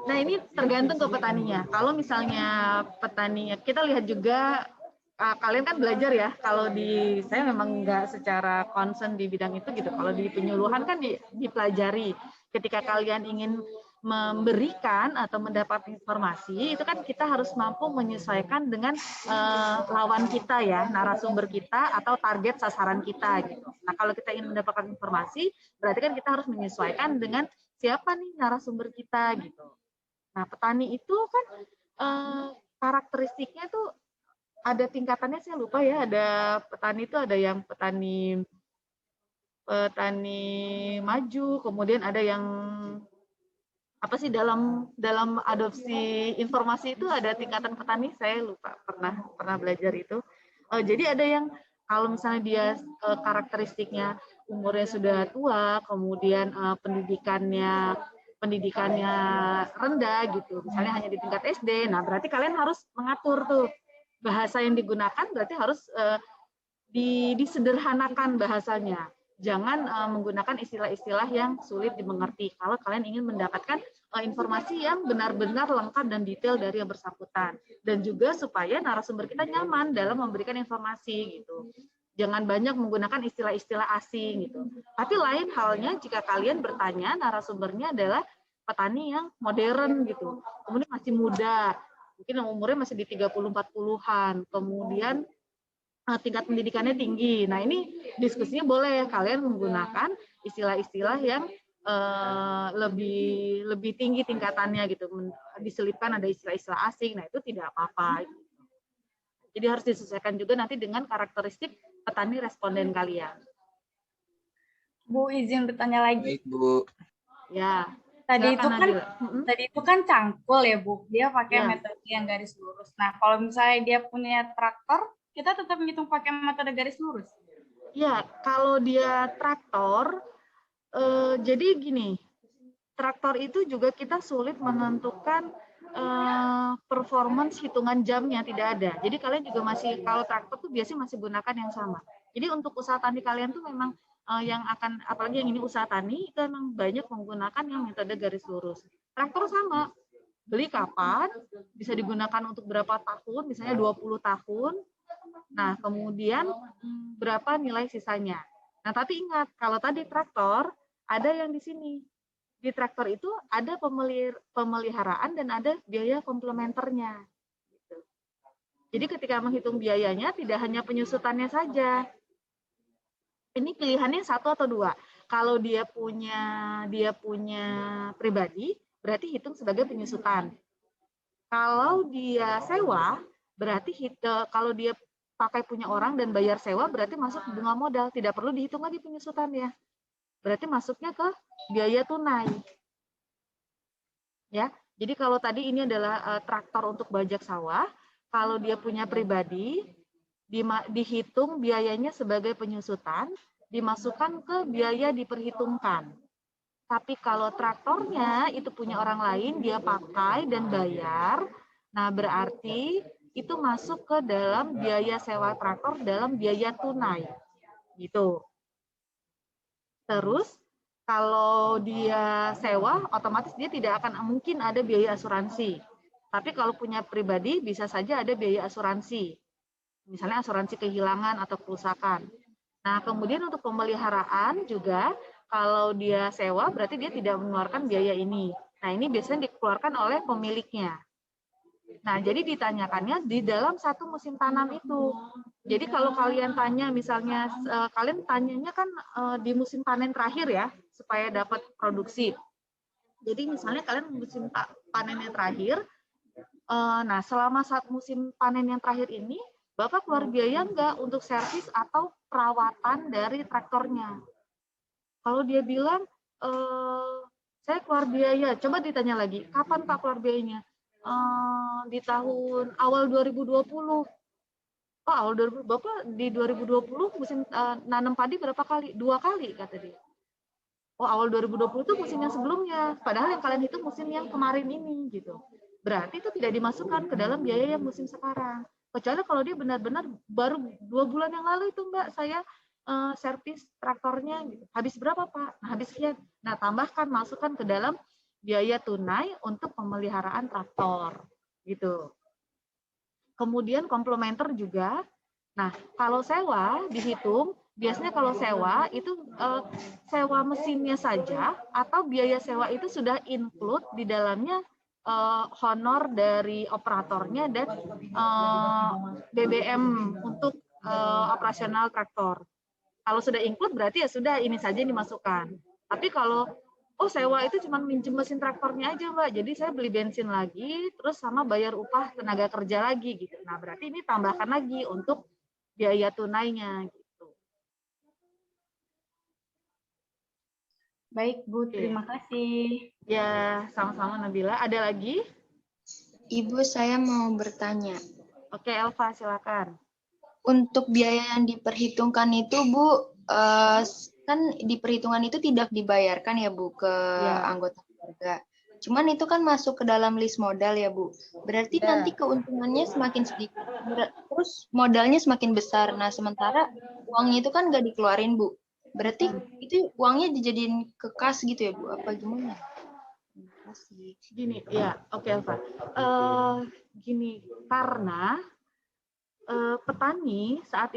Nah ini tergantung ke petaninya. Kalau misalnya petaninya, kita lihat juga kalian kan belajar ya. Kalau di saya memang nggak secara concern di bidang itu gitu. Kalau di penyuluhan kan dipelajari. Ketika kalian ingin memberikan atau mendapat informasi, itu kan kita harus mampu menyesuaikan dengan lawan kita ya, narasumber kita atau target sasaran kita gitu. Nah kalau kita ingin mendapatkan informasi, berarti kan kita harus menyesuaikan dengan siapa nih narasumber kita gitu. Nah petani itu kan karakteristiknya tuh ada tingkatannya, saya lupa ya. Ada petani itu ada yang petani maju, kemudian ada yang apa sih dalam adopsi informasi itu ada tingkatan petani, saya lupa, pernah belajar itu. Jadi ada yang kalau misalnya dia karakteristiknya umurnya sudah tua, kemudian pendidikannya rendah gitu, misalnya hanya di tingkat SD, nah berarti kalian harus mengatur tuh bahasa yang digunakan, berarti harus disederhanakan bahasanya. Jangan menggunakan istilah-istilah yang sulit dimengerti kalau kalian ingin mendapatkan informasi yang benar-benar lengkap dan detail dari yang bersangkutan. Dan juga supaya narasumber kita nyaman dalam memberikan informasi gitu. Jangan banyak menggunakan istilah-istilah asing gitu. Tapi lain halnya jika kalian bertanya narasumbernya adalah petani yang modern gitu. Kemudian masih muda, mungkin umurnya masih di 30-40-an. Kemudian tingkat pendidikannya tinggi. Nah ini diskusinya boleh kalian menggunakan istilah-istilah yang lebih tinggi tingkatannya gitu. Diselipkan ada istilah-istilah asing. Nah itu tidak apa-apa. Gitu. Jadi harus disesuaikan juga nanti dengan karakteristik petani responden kalian. Bu, izin bertanya lagi. Baik, Bu. Ya. Tadi itu kan cangkul ya, Bu. Dia pakai metode yang garis lurus. Nah, kalau misalnya dia punya traktor, kita tetap menghitung pakai metode garis lurus. Ya, kalau dia traktor, jadi gini, traktor itu juga kita sulit menentukan performance hitungan jamnya, tidak ada. Jadi kalian juga masih, kalau traktor tuh biasanya masih gunakan yang sama. Jadi untuk usaha tani kalian tuh memang yang akan, apalagi yang ini usaha tani, itu memang banyak menggunakan yang metode garis lurus. Traktor sama, beli kapan, bisa digunakan untuk berapa tahun, misalnya 20 tahun, nah, kemudian berapa nilai sisanya. Nah, tapi ingat, kalau tadi traktor, ada yang di sini. Di traktor itu ada pemeliharaan dan ada biaya komplementernya. Gitu. Jadi ketika menghitung biayanya, tidak hanya penyusutannya saja. Ini pilihannya 1 atau 2. Kalau dia punya pribadi, berarti hitung sebagai penyusutan. Kalau dia sewa, berarti kalau dia pakai punya orang dan bayar sewa, berarti masuk bunga modal, tidak perlu dihitung lagi penyusutannya. Berarti masuknya ke biaya tunai. Ya, jadi kalau tadi ini adalah traktor untuk bajak sawah, kalau dia punya pribadi, dihitung biayanya sebagai penyusutan, dimasukkan ke biaya diperhitungkan. Tapi kalau traktornya itu punya orang lain, dia pakai dan bayar, nah berarti itu masuk ke dalam biaya sewa traktor dalam biaya tunai. Gitu. Terus kalau dia sewa, otomatis dia tidak akan mungkin ada biaya asuransi. Tapi kalau punya pribadi bisa saja ada biaya asuransi. Misalnya asuransi kehilangan atau kerusakan. Nah, kemudian untuk pemeliharaan juga kalau dia sewa berarti dia tidak mengeluarkan biaya ini. Nah, ini biasanya dikeluarkan oleh pemiliknya. Nah, jadi ditanyakannya di dalam satu musim tanam itu. Jadi kalau kalian tanya misalnya, kalian tanyanya kan di musim panen terakhir ya, supaya dapat produksi. Jadi misalnya kalian musim panen yang terakhir, nah selama saat musim panen yang terakhir ini, Bapak keluar biaya enggak untuk servis atau perawatan dari traktornya? Kalau dia bilang, saya keluar biaya, coba ditanya lagi, kapan Pak keluar biayanya? Di tahun awal 2020. Oh, awal 2000, Bapak di 2020 musim nanam padi berapa kali? 2 kali kata dia. Oh, awal 2020 itu musim yang sebelumnya. Padahal yang kalian hitung musim yang kemarin ini gitu. Berarti itu tidak dimasukkan ke dalam biaya yang musim sekarang. Kecuali kalau dia benar-benar baru 2 bulan yang lalu itu Mbak, saya servis traktornya gitu. Habis berapa Pak? Nah, habis sekian. Nah, tambahkan, masukkan ke dalam biaya tunai untuk pemeliharaan traktor gitu. Kemudian komplementer juga. Nah, kalau sewa dihitung, biasanya kalau sewa itu sewa mesinnya saja atau biaya sewa itu sudah include di dalamnya honor dari operatornya dan BBM untuk operasional traktor. Kalau sudah include berarti ya sudah ini saja yang dimasukkan. Tapi kalau oh sewa itu cuma minjem mesin traktornya aja Mbak, jadi saya beli bensin lagi, terus sama bayar upah tenaga kerja lagi gitu. Nah berarti ini tambahkan lagi untuk biaya tunainya gitu. Baik Bu, terima kasih. Ya sama-sama Nabila. Ada lagi? Ibu, saya mau bertanya. Oke Elva silakan. Untuk biaya yang diperhitungkan itu, Bu, kan di perhitungan itu tidak dibayarkan ya, Bu, ke anggota keluarga. Cuman itu kan masuk ke dalam list modal ya, Bu. Berarti nanti keuntungannya semakin sedikit, terus modalnya semakin besar. Nah, sementara uangnya itu kan nggak dikeluarin, Bu. Berarti itu uangnya dijadiin ke kas gitu ya, Bu? Apa gimana? Terima kasih. Gini, ya, oke Elva. Gini, karena petani saat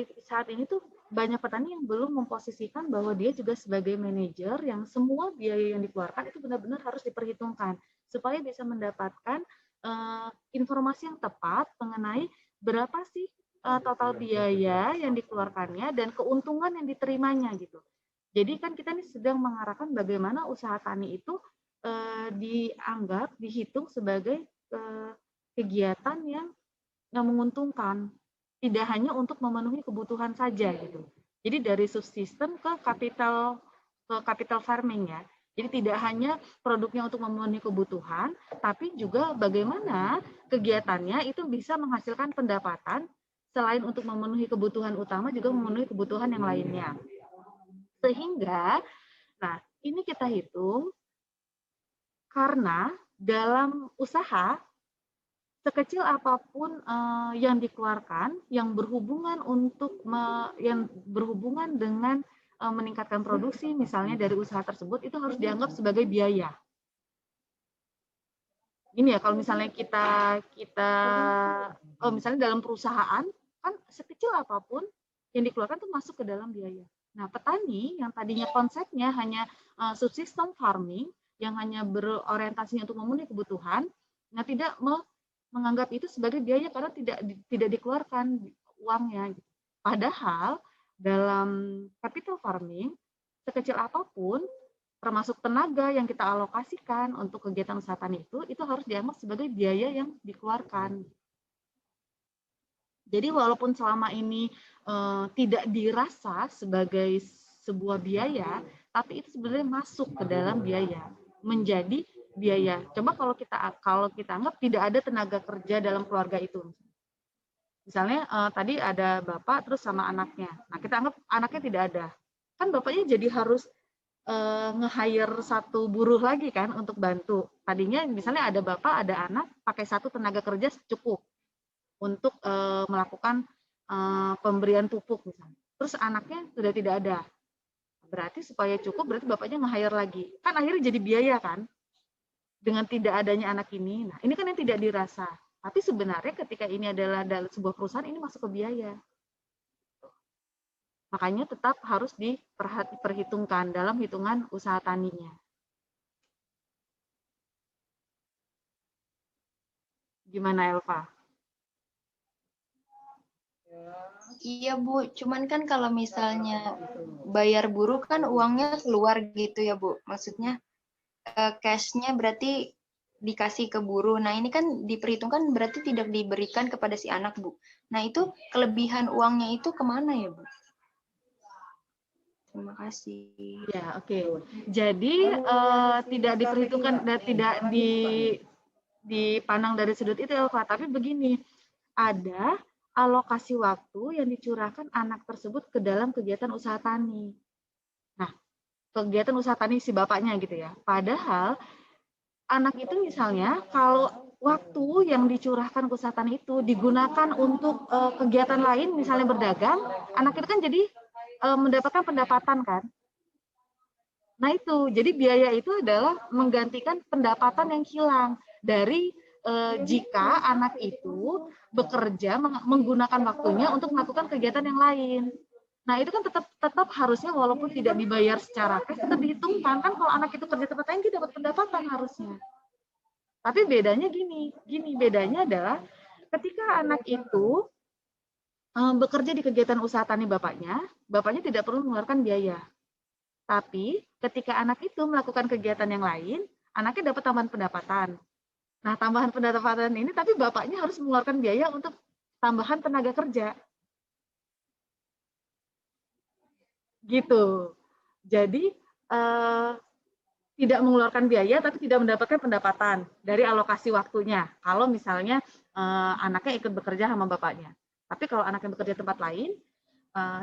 ini tuh banyak petani yang belum memposisikan bahwa dia juga sebagai manajer yang semua biaya yang dikeluarkan itu benar-benar harus diperhitungkan supaya bisa mendapatkan informasi yang tepat mengenai berapa sih total biaya yang dikeluarkannya dan keuntungan yang diterimanya gitu. Jadi kan kita ini sedang mengarahkan bagaimana usaha tani itu dihitung sebagai kegiatan yang menguntungkan. Tidak hanya untuk memenuhi kebutuhan saja gitu. Jadi dari subsisten ke capital farming ya. Jadi tidak hanya produknya untuk memenuhi kebutuhan, tapi juga bagaimana kegiatannya itu bisa menghasilkan pendapatan selain untuk memenuhi kebutuhan utama juga memenuhi kebutuhan yang lainnya. Sehingga, nah ini kita hitung karena dalam usaha sekecil apapun yang dikeluarkan yang berhubungan dengan meningkatkan produksi misalnya dari usaha tersebut itu harus dianggap sebagai biaya. Ini ya kalau misalnya kita misalnya dalam perusahaan kan sekecil apapun yang dikeluarkan itu masuk ke dalam biaya. Nah, petani yang tadinya konsepnya hanya subsisten farming yang hanya berorientasi untuk memenuhi kebutuhan, nah tidak menganggap itu sebagai biaya karena tidak dikeluarkan uangnya. Padahal dalam capital farming sekecil apapun termasuk tenaga yang kita alokasikan untuk kegiatan usaha tani itu harus dianggap sebagai biaya yang dikeluarkan. Jadi walaupun selama ini tidak dirasa sebagai sebuah biaya, tapi itu sebenarnya masuk ke dalam biaya, menjadi biaya. Coba kalau kita anggap tidak ada tenaga kerja dalam keluarga itu. Misalnya tadi ada bapak terus sama anaknya. Nah, kita anggap anaknya tidak ada. Kan bapaknya jadi harus nge-hire satu buruh lagi kan untuk bantu. Tadinya misalnya ada bapak, ada anak, pakai satu tenaga kerja cukup untuk melakukan pemberian pupuk misalnya. Terus anaknya sudah tidak ada. Berarti supaya cukup berarti bapaknya nge-hire lagi. Kan akhirnya jadi biaya kan? Dengan tidak adanya anak ini. Nah, ini kan yang tidak dirasa. Tapi sebenarnya ketika ini adalah sebuah perusahaan, ini masuk ke biaya. Makanya tetap harus diperhitungkan dalam hitungan usaha taninya. Gimana Elva? Iya Bu, cuman kan kalau misalnya bayar buruh kan uangnya keluar gitu ya Bu. Maksudnya cash-nya berarti dikasih ke buruh. Nah ini kan diperhitungkan berarti tidak diberikan kepada si anak Bu. Nah itu kelebihan uangnya itu kemana ya Bu? Terima kasih. Ya oke. Jadi tidak diperhitungkan dan tidak dipandang dari sudut itu Elva. Tapi begini, ada alokasi waktu yang dicurahkan anak tersebut ke dalam kegiatan usaha tani. Nah, kegiatan usaha tani si bapaknya gitu ya. Padahal anak itu misalnya kalau waktu yang dicurahkan ke usaha tani itu digunakan untuk kegiatan lain, misalnya berdagang, anak itu kan jadi mendapatkan pendapatan kan. Nah itu, jadi biaya itu adalah menggantikan pendapatan yang hilang dari jika anak itu bekerja menggunakan waktunya untuk melakukan kegiatan yang lain. Nah itu kan tetap harusnya walaupun tidak dibayar secara cash tetap dihitungkan kan kalau anak itu kerja tempat lain dia dapat pendapatan harusnya. Tapi bedanya gini bedanya adalah ketika anak itu bekerja di kegiatan usaha tani bapaknya tidak perlu mengeluarkan biaya. Tapi ketika anak itu melakukan kegiatan yang lain, anaknya dapat tambahan pendapatan. Nah, tambahan pendapatan ini tapi bapaknya harus mengeluarkan biaya untuk tambahan tenaga kerja. Gitu. Jadi tidak mengeluarkan biaya tapi tidak mendapatkan pendapatan dari alokasi waktunya. Kalau misalnya anaknya ikut bekerja sama bapaknya. Tapi kalau anaknya bekerja tempat lain,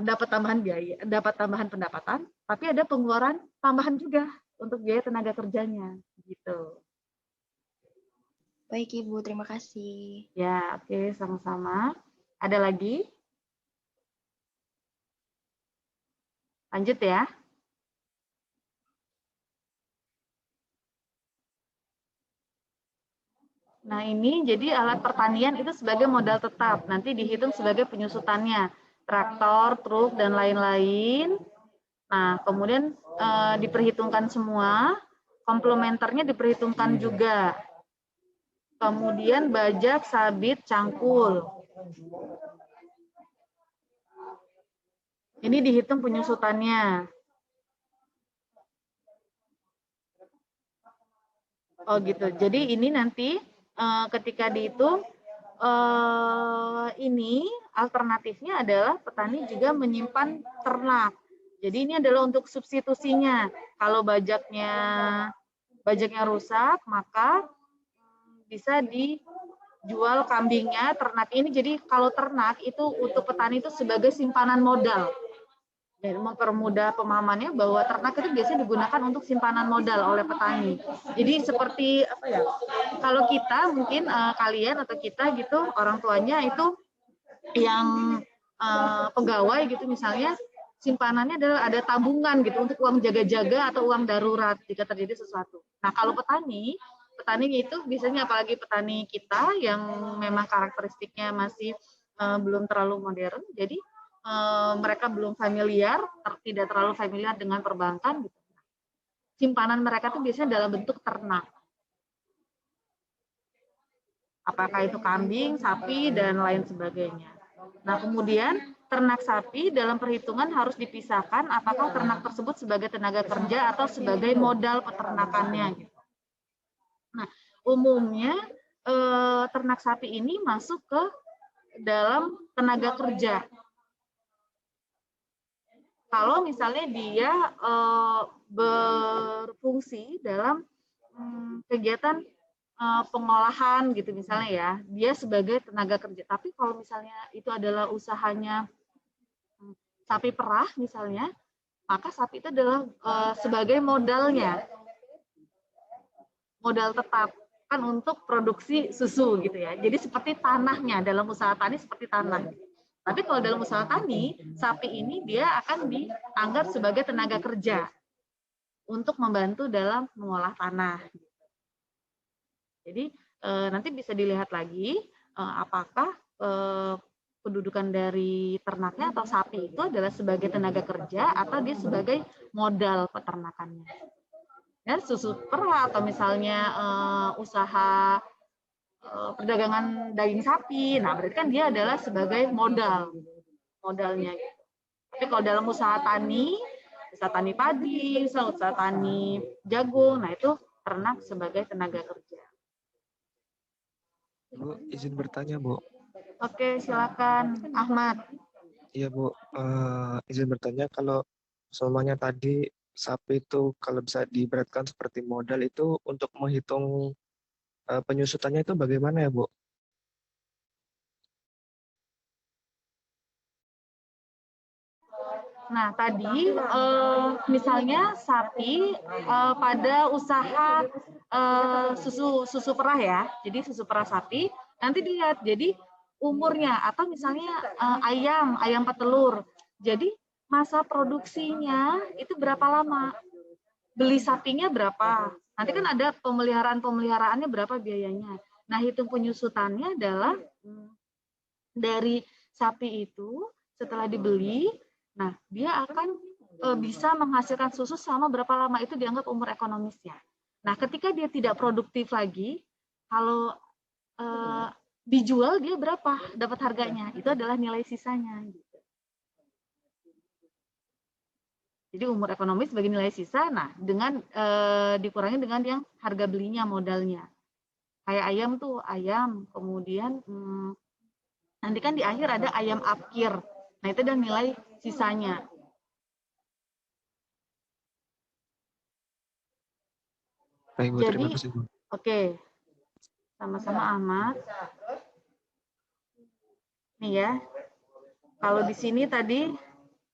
dapat tambahan biaya, dapat tambahan pendapatan, tapi ada pengeluaran tambahan juga untuk biaya tenaga kerjanya, gitu. Baik Ibu, terima kasih. Ya, oke, sama-sama. Ada lagi? Lanjut ya. Nah, ini jadi alat pertanian itu sebagai modal tetap, nanti dihitung sebagai penyusutannya, traktor, truk, dan lain-lain. Nah, kemudian diperhitungkan semua, komplementernya diperhitungkan juga. Kemudian bajak, sabit, cangkul. Ini dihitung penyusutannya. Oh gitu, jadi ini nanti ketika dihitung, ini alternatifnya adalah petani juga menyimpan ternak. Jadi ini adalah untuk substitusinya. Kalau bajaknya rusak, maka bisa dijual kambingnya, ternak ini. Jadi kalau ternak itu untuk petani itu sebagai simpanan modal. Dan mempermudah pemahamannya bahwa ternak itu biasanya digunakan untuk simpanan modal oleh petani. Jadi seperti apa ya? Kalau kita mungkin kalian atau kita gitu orang tuanya itu yang pegawai gitu misalnya simpanannya adalah ada tabungan gitu untuk uang jaga-jaga atau uang darurat jika terjadi sesuatu. Nah kalau petani itu biasanya apalagi petani kita yang memang karakteristiknya masih belum terlalu modern, jadi mereka belum familiar, tidak terlalu familiar dengan perbankan. Gitu. Simpanan mereka itu biasanya dalam bentuk ternak. Apakah itu kambing, sapi, dan lain sebagainya. Nah, kemudian ternak sapi dalam perhitungan harus dipisahkan apakah ternak tersebut sebagai tenaga kerja atau sebagai modal peternakannya. Gitu. Nah, umumnya ternak sapi ini masuk ke dalam tenaga kerja. Kalau misalnya dia berfungsi dalam kegiatan pengolahan gitu misalnya ya, dia sebagai tenaga kerja. Tapi kalau misalnya itu adalah usahanya sapi perah misalnya, maka sapi itu adalah sebagai modalnya, modal tetap kan untuk produksi susu gitu ya. Jadi seperti tanahnya dalam usaha tani seperti tanah. Tapi kalau dalam usaha tani, sapi ini dia akan dianggap sebagai tenaga kerja untuk membantu dalam mengolah tanah. Jadi nanti bisa dilihat lagi apakah kedudukan dari ternaknya atau sapi itu adalah sebagai tenaga kerja atau dia sebagai modal peternakannya. Ya, susu perah atau misalnya usaha perdagangan daging sapi, nah berarti kan dia adalah sebagai modalnya. Gitu. Tapi kalau dalam usaha tani padi, usaha tani jagung, nah itu ternak sebagai tenaga kerja. Bu, izin bertanya, Bu. Oke, silakan Ahmad. Iya, Bu. Izin bertanya kalau semuanya tadi sapi itu kalau bisa diibaratkan seperti modal itu untuk menghitung penyusutannya itu bagaimana ya, Bu? Nah, tadi misalnya sapi pada usaha susu perah ya. Jadi susu perah sapi, nanti dilihat jadi umurnya atau misalnya ayam petelur. Jadi masa produksinya itu berapa lama? Beli sapinya berapa? Nanti kan ada pemeliharaannya berapa biayanya. Nah, hitung penyusutannya adalah dari sapi itu setelah dibeli, nah dia akan bisa menghasilkan susu selama berapa lama, itu dianggap umur ekonomisnya. Nah, ketika dia tidak produktif lagi, kalau dijual dia berapa dapat harganya, itu adalah nilai sisanya. Jadi umur ekonomis sebagai nilai sisa, nah dengan dikurangi dengan yang harga belinya, modalnya. Kayak ayam tuh, ayam, kemudian nanti kan di akhir ada ayam apkir. Nah, itu adalah nilai sisanya. Baik, Bu, terima kasih, Bu. Oke. Sama-sama, Ahmad. Nih ya. Kalau di sini tadi,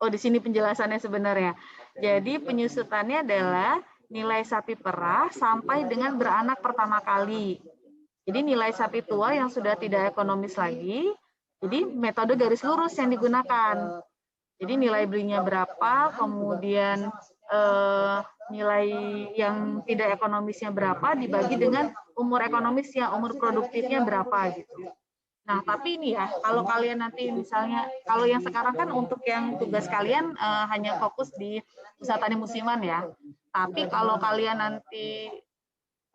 di sini penjelasannya sebenarnya. Jadi penyusutannya adalah nilai sapi perah sampai dengan beranak pertama kali. Jadi nilai sapi tua yang sudah tidak ekonomis lagi, jadi metode garis lurus yang digunakan. Jadi nilai belinya berapa, kemudian nilai yang tidak ekonomisnya berapa, dibagi dengan umur ekonomisnya, umur produktifnya berapa gitu. Nah, tapi ini ya, kalau kalian nanti misalnya, kalau yang sekarang kan untuk yang tugas kalian hanya fokus di usaha tani musiman ya. Tapi kalau kalian nanti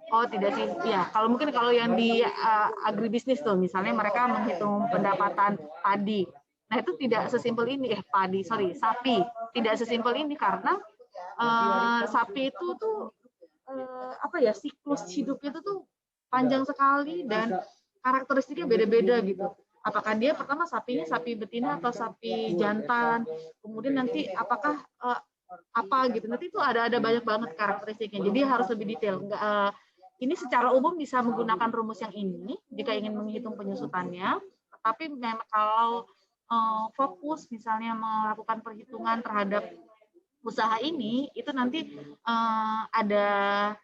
tidak sih, ya. Kalau mungkin kalau yang di agribisnis tuh, misalnya mereka menghitung pendapatan padi. Nah, itu tidak sesimpel ini, sapi. Tidak sesimpel ini karena sapi itu tuh siklus hidupnya itu tuh panjang sekali dan karakteristiknya beda-beda gitu. Apakah dia pertama sapinya sapi betina atau sapi jantan, kemudian nanti apakah gitu. Nanti itu ada banyak banget karakteristiknya. Jadi harus lebih detail. Ini secara umum bisa menggunakan rumus yang ini jika ingin menghitung penyusutannya, tetapi memang kalau fokus misalnya melakukan perhitungan terhadap usaha ini, itu nanti ada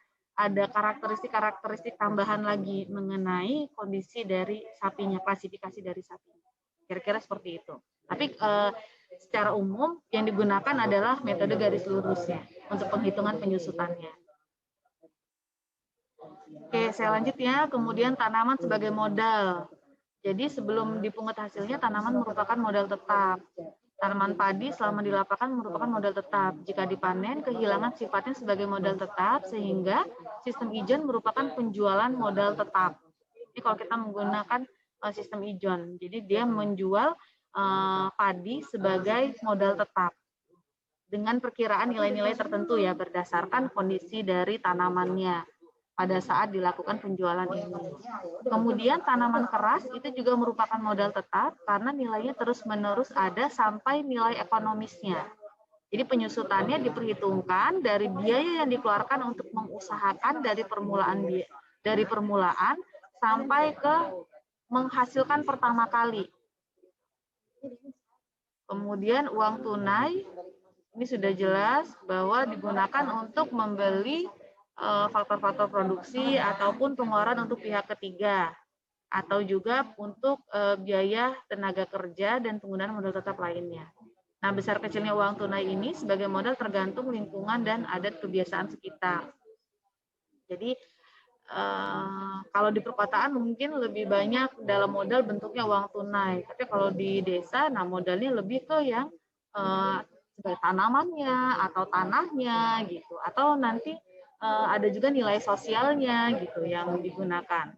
karakteristik tambahan lagi mengenai kondisi dari sapinya, klasifikasi dari sapinya. Kira-kira seperti itu. Tapi secara umum yang digunakan adalah metode garis lurusnya untuk penghitungan penyusutannya. Oke, saya lanjut ya. Kemudian tanaman sebagai modal. Jadi sebelum dipungut hasilnya, tanaman merupakan modal tetap. Tanaman padi selama di lapangan merupakan modal tetap. Jika dipanen, kehilangan sifatnya sebagai modal tetap, sehingga sistem ijon merupakan penjualan modal tetap. Ini kalau kita menggunakan sistem ijon, jadi dia menjual padi sebagai modal tetap dengan perkiraan nilai-nilai tertentu ya, berdasarkan kondisi dari tanamannya pada saat dilakukan penjualan ini. Kemudian tanaman keras itu juga merupakan modal tetap karena nilainya terus-menerus ada sampai nilai ekonomisnya. Jadi penyusutannya diperhitungkan dari biaya yang dikeluarkan untuk mengusahakan dari permulaan sampai ke menghasilkan pertama kali. Kemudian uang tunai ini sudah jelas bahwa digunakan untuk membeli faktor-faktor produksi ataupun pengeluaran untuk pihak ketiga, atau juga untuk biaya tenaga kerja dan penggunaan modal tetap lainnya. Nah, besar kecilnya uang tunai ini sebagai modal tergantung lingkungan dan adat kebiasaan sekitar. Jadi kalau di perkotaan mungkin lebih banyak dalam modal bentuknya uang tunai, tapi kalau di desa, nah modalnya lebih ke yang sebagai tanamannya atau tanahnya gitu, atau nanti ada juga nilai sosialnya gitu yang digunakan.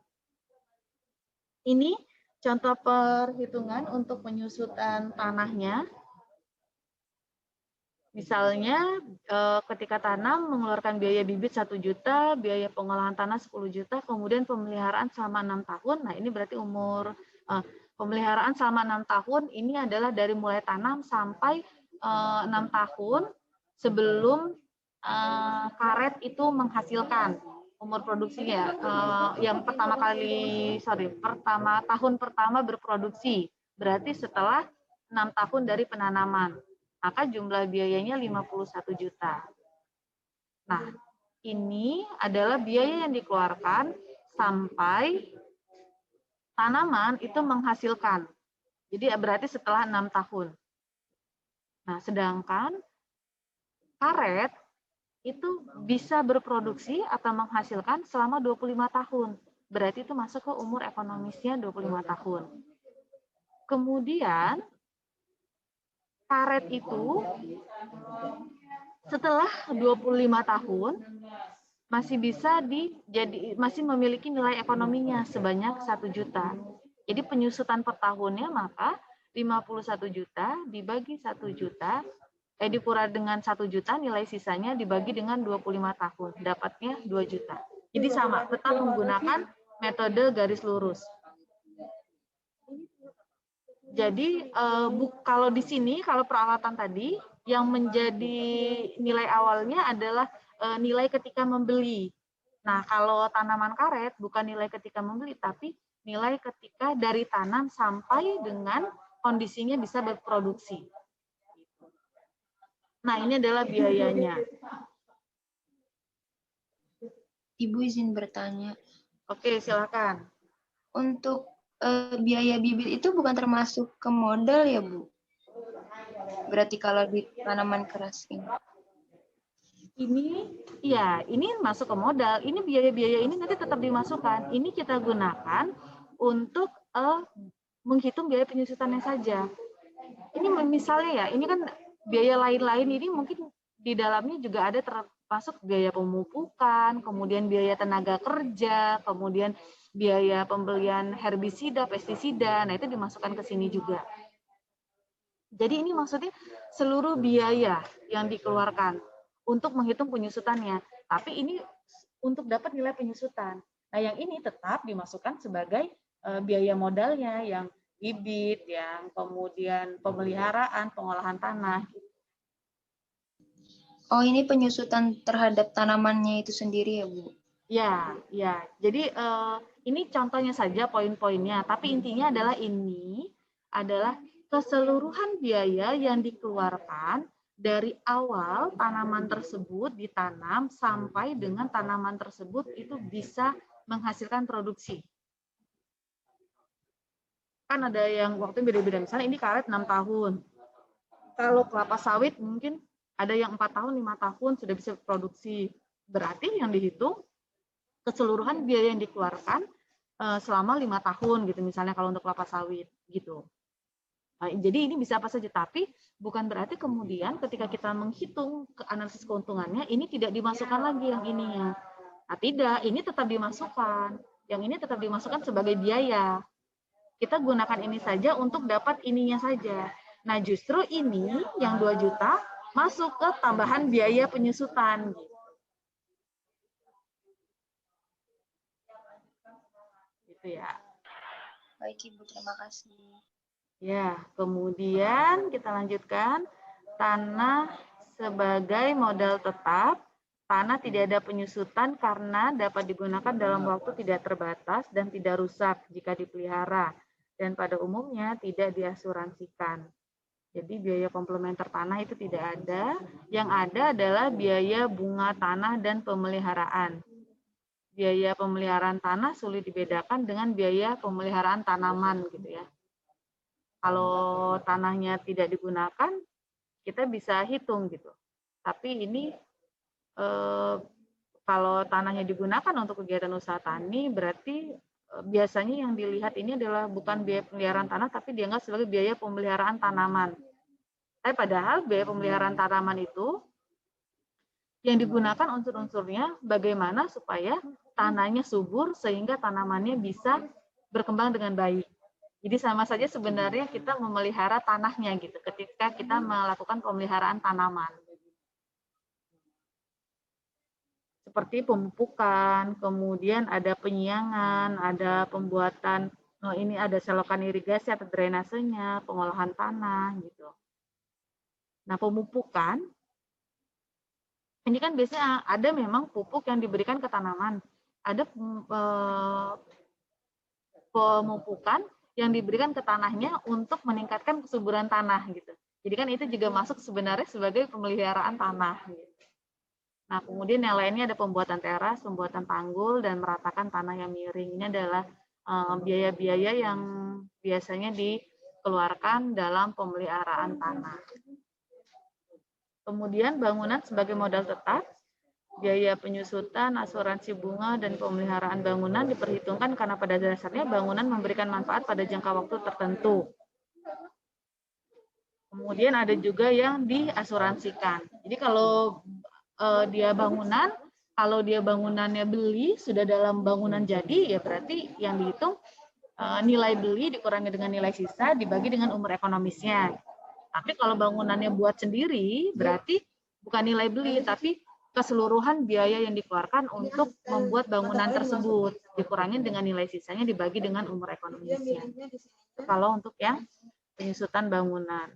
Ini contoh perhitungan untuk penyusutan tanahnya. Misalnya ketika tanam mengeluarkan biaya bibit 1 juta, biaya pengolahan tanah 10 juta, kemudian pemeliharaan selama 6 tahun. Nah, ini berarti umur pemeliharaan selama 6 tahun ini adalah dari mulai tanam sampai 6 tahun sebelum karet itu menghasilkan umur produksinya. Yang tahun pertama berproduksi, berarti setelah 6 tahun dari penanaman. maka jumlah biayanya 51 juta. Nah, ini adalah biaya yang dikeluarkan sampai tanaman itu menghasilkan. Jadi berarti setelah 6 tahun. Nah, sedangkan karet itu bisa berproduksi atau menghasilkan selama 25 tahun. Berarti itu masuk ke umur ekonomisnya 25 tahun. Kemudian karet itu setelah 25 tahun masih memiliki nilai ekonominya sebanyak 1 juta. Jadi penyusutan per tahunnya maka 51 juta dibagi 1 juta dikurangi dengan 1 juta, nilai sisanya dibagi dengan 25 tahun, dapatnya 2 juta. Jadi sama, tetap menggunakan metode garis lurus. Jadi kalau di sini, kalau peralatan tadi, yang menjadi nilai awalnya adalah nilai ketika membeli. Nah, kalau tanaman karet bukan nilai ketika membeli, tapi nilai ketika dari tanam sampai dengan kondisinya bisa berproduksi. Nah, ini adalah biayanya. Ibu izin bertanya. Oke, silakan. Untuk biaya bibit itu bukan termasuk ke modal ya, Bu? Berarti kalau di tanaman keras ini. Ini masuk ke modal. Ini biaya-biaya ini nanti tetap dimasukkan. Ini kita gunakan untuk menghitung biaya penyusutannya saja. Ini misalnya ya, ini kan biaya lain-lain ini mungkin di dalamnya juga ada termasuk biaya pemupukan, kemudian biaya tenaga kerja, kemudian biaya pembelian herbisida, pestisida. Nah, itu dimasukkan ke sini juga. Jadi ini maksudnya seluruh biaya yang dikeluarkan untuk menghitung penyusutannya. Tapi ini untuk dapat nilai penyusutan. Nah, yang ini tetap dimasukkan sebagai biaya modalnya, yang bibit, yang kemudian pemeliharaan, pengolahan tanah. Oh, ini penyusutan terhadap tanamannya itu sendiri ya, Bu? Ya. Jadi ini contohnya saja poin-poinnya. Tapi intinya adalah ini adalah keseluruhan biaya yang dikeluarkan dari awal tanaman tersebut ditanam sampai dengan tanaman tersebut itu bisa menghasilkan produksi. Kan ada yang waktu beda-beda, misalnya ini karet 6 tahun. Kalau kelapa sawit mungkin ada yang 4 tahun, 5 tahun sudah bisa produksi. Berarti yang dihitung keseluruhan biaya yang dikeluarkan selama 5 tahun gitu, misalnya kalau untuk kelapa sawit gitu. Nah, jadi ini bisa apa saja, tapi bukan berarti kemudian ketika kita menghitung analisis keuntungannya, ini tidak dimasukkan lagi yang ininya. Nah, tidak, ini tetap dimasukkan. Yang ini tetap dimasukkan sebagai biaya. Kita gunakan ini saja untuk dapat ininya saja. Nah, justru ini yang 2 juta masuk ke tambahan biaya penyusutan. Gitu ya. Baik, Ibu, terima kasih. Ya, kemudian kita lanjutkan. Tanah sebagai modal tetap. Tanah tidak ada penyusutan karena dapat digunakan dalam waktu tidak terbatas dan tidak rusak jika dipelihara. Dan pada umumnya tidak diasuransikan. Jadi biaya komplementer tanah itu tidak ada. Yang ada adalah biaya bunga tanah dan pemeliharaan. Biaya pemeliharaan tanah sulit dibedakan dengan biaya pemeliharaan tanaman gitu ya. Kalau tanahnya tidak digunakan, kita bisa hitung gitu. Tapi ini kalau tanahnya digunakan untuk kegiatan usaha tani, berarti biasanya yang dilihat ini adalah bukan biaya pemeliharaan tanah, tapi dianggap sebagai biaya pemeliharaan tanaman. Tapi padahal biaya pemeliharaan tanaman itu yang digunakan unsur-unsurnya bagaimana supaya tanahnya subur sehingga tanamannya bisa berkembang dengan baik. Jadi sama saja sebenarnya kita memelihara tanahnya gitu ketika kita melakukan pemeliharaan tanaman. Seperti pemupukan, kemudian ada penyiangan, ada pembuatan, ini ada selokan irigasi atau drainasenya, pengolahan tanah gitu. Nah, pemupukan ini kan biasanya ada memang pupuk yang diberikan ke tanaman, ada pemupukan yang diberikan ke tanahnya untuk meningkatkan kesuburan tanah gitu. Jadi kan itu juga masuk sebenarnya sebagai pemeliharaan tanah. Nah, kemudian yang lainnya ada pembuatan teras, pembuatan tanggul, dan meratakan tanah yang miring. Ini adalah biaya-biaya yang biasanya dikeluarkan dalam pemeliharaan tanah. Kemudian bangunan sebagai modal tetap, biaya penyusutan, asuransi bunga, dan pemeliharaan bangunan diperhitungkan karena pada dasarnya bangunan memberikan manfaat pada jangka waktu tertentu. Kemudian ada juga yang diasuransikan. Jadi kalau dia bangunan, kalau dia bangunannya beli sudah dalam bangunan jadi, ya berarti yang dihitung nilai beli dikurangi dengan nilai sisa dibagi dengan umur ekonomisnya. Tapi kalau bangunannya buat sendiri, berarti bukan nilai beli, tapi keseluruhan biaya yang dikeluarkan untuk membuat bangunan tersebut dikurangi dengan nilai sisanya dibagi dengan umur ekonomisnya. Kalau untuk yang penyusutan bangunan.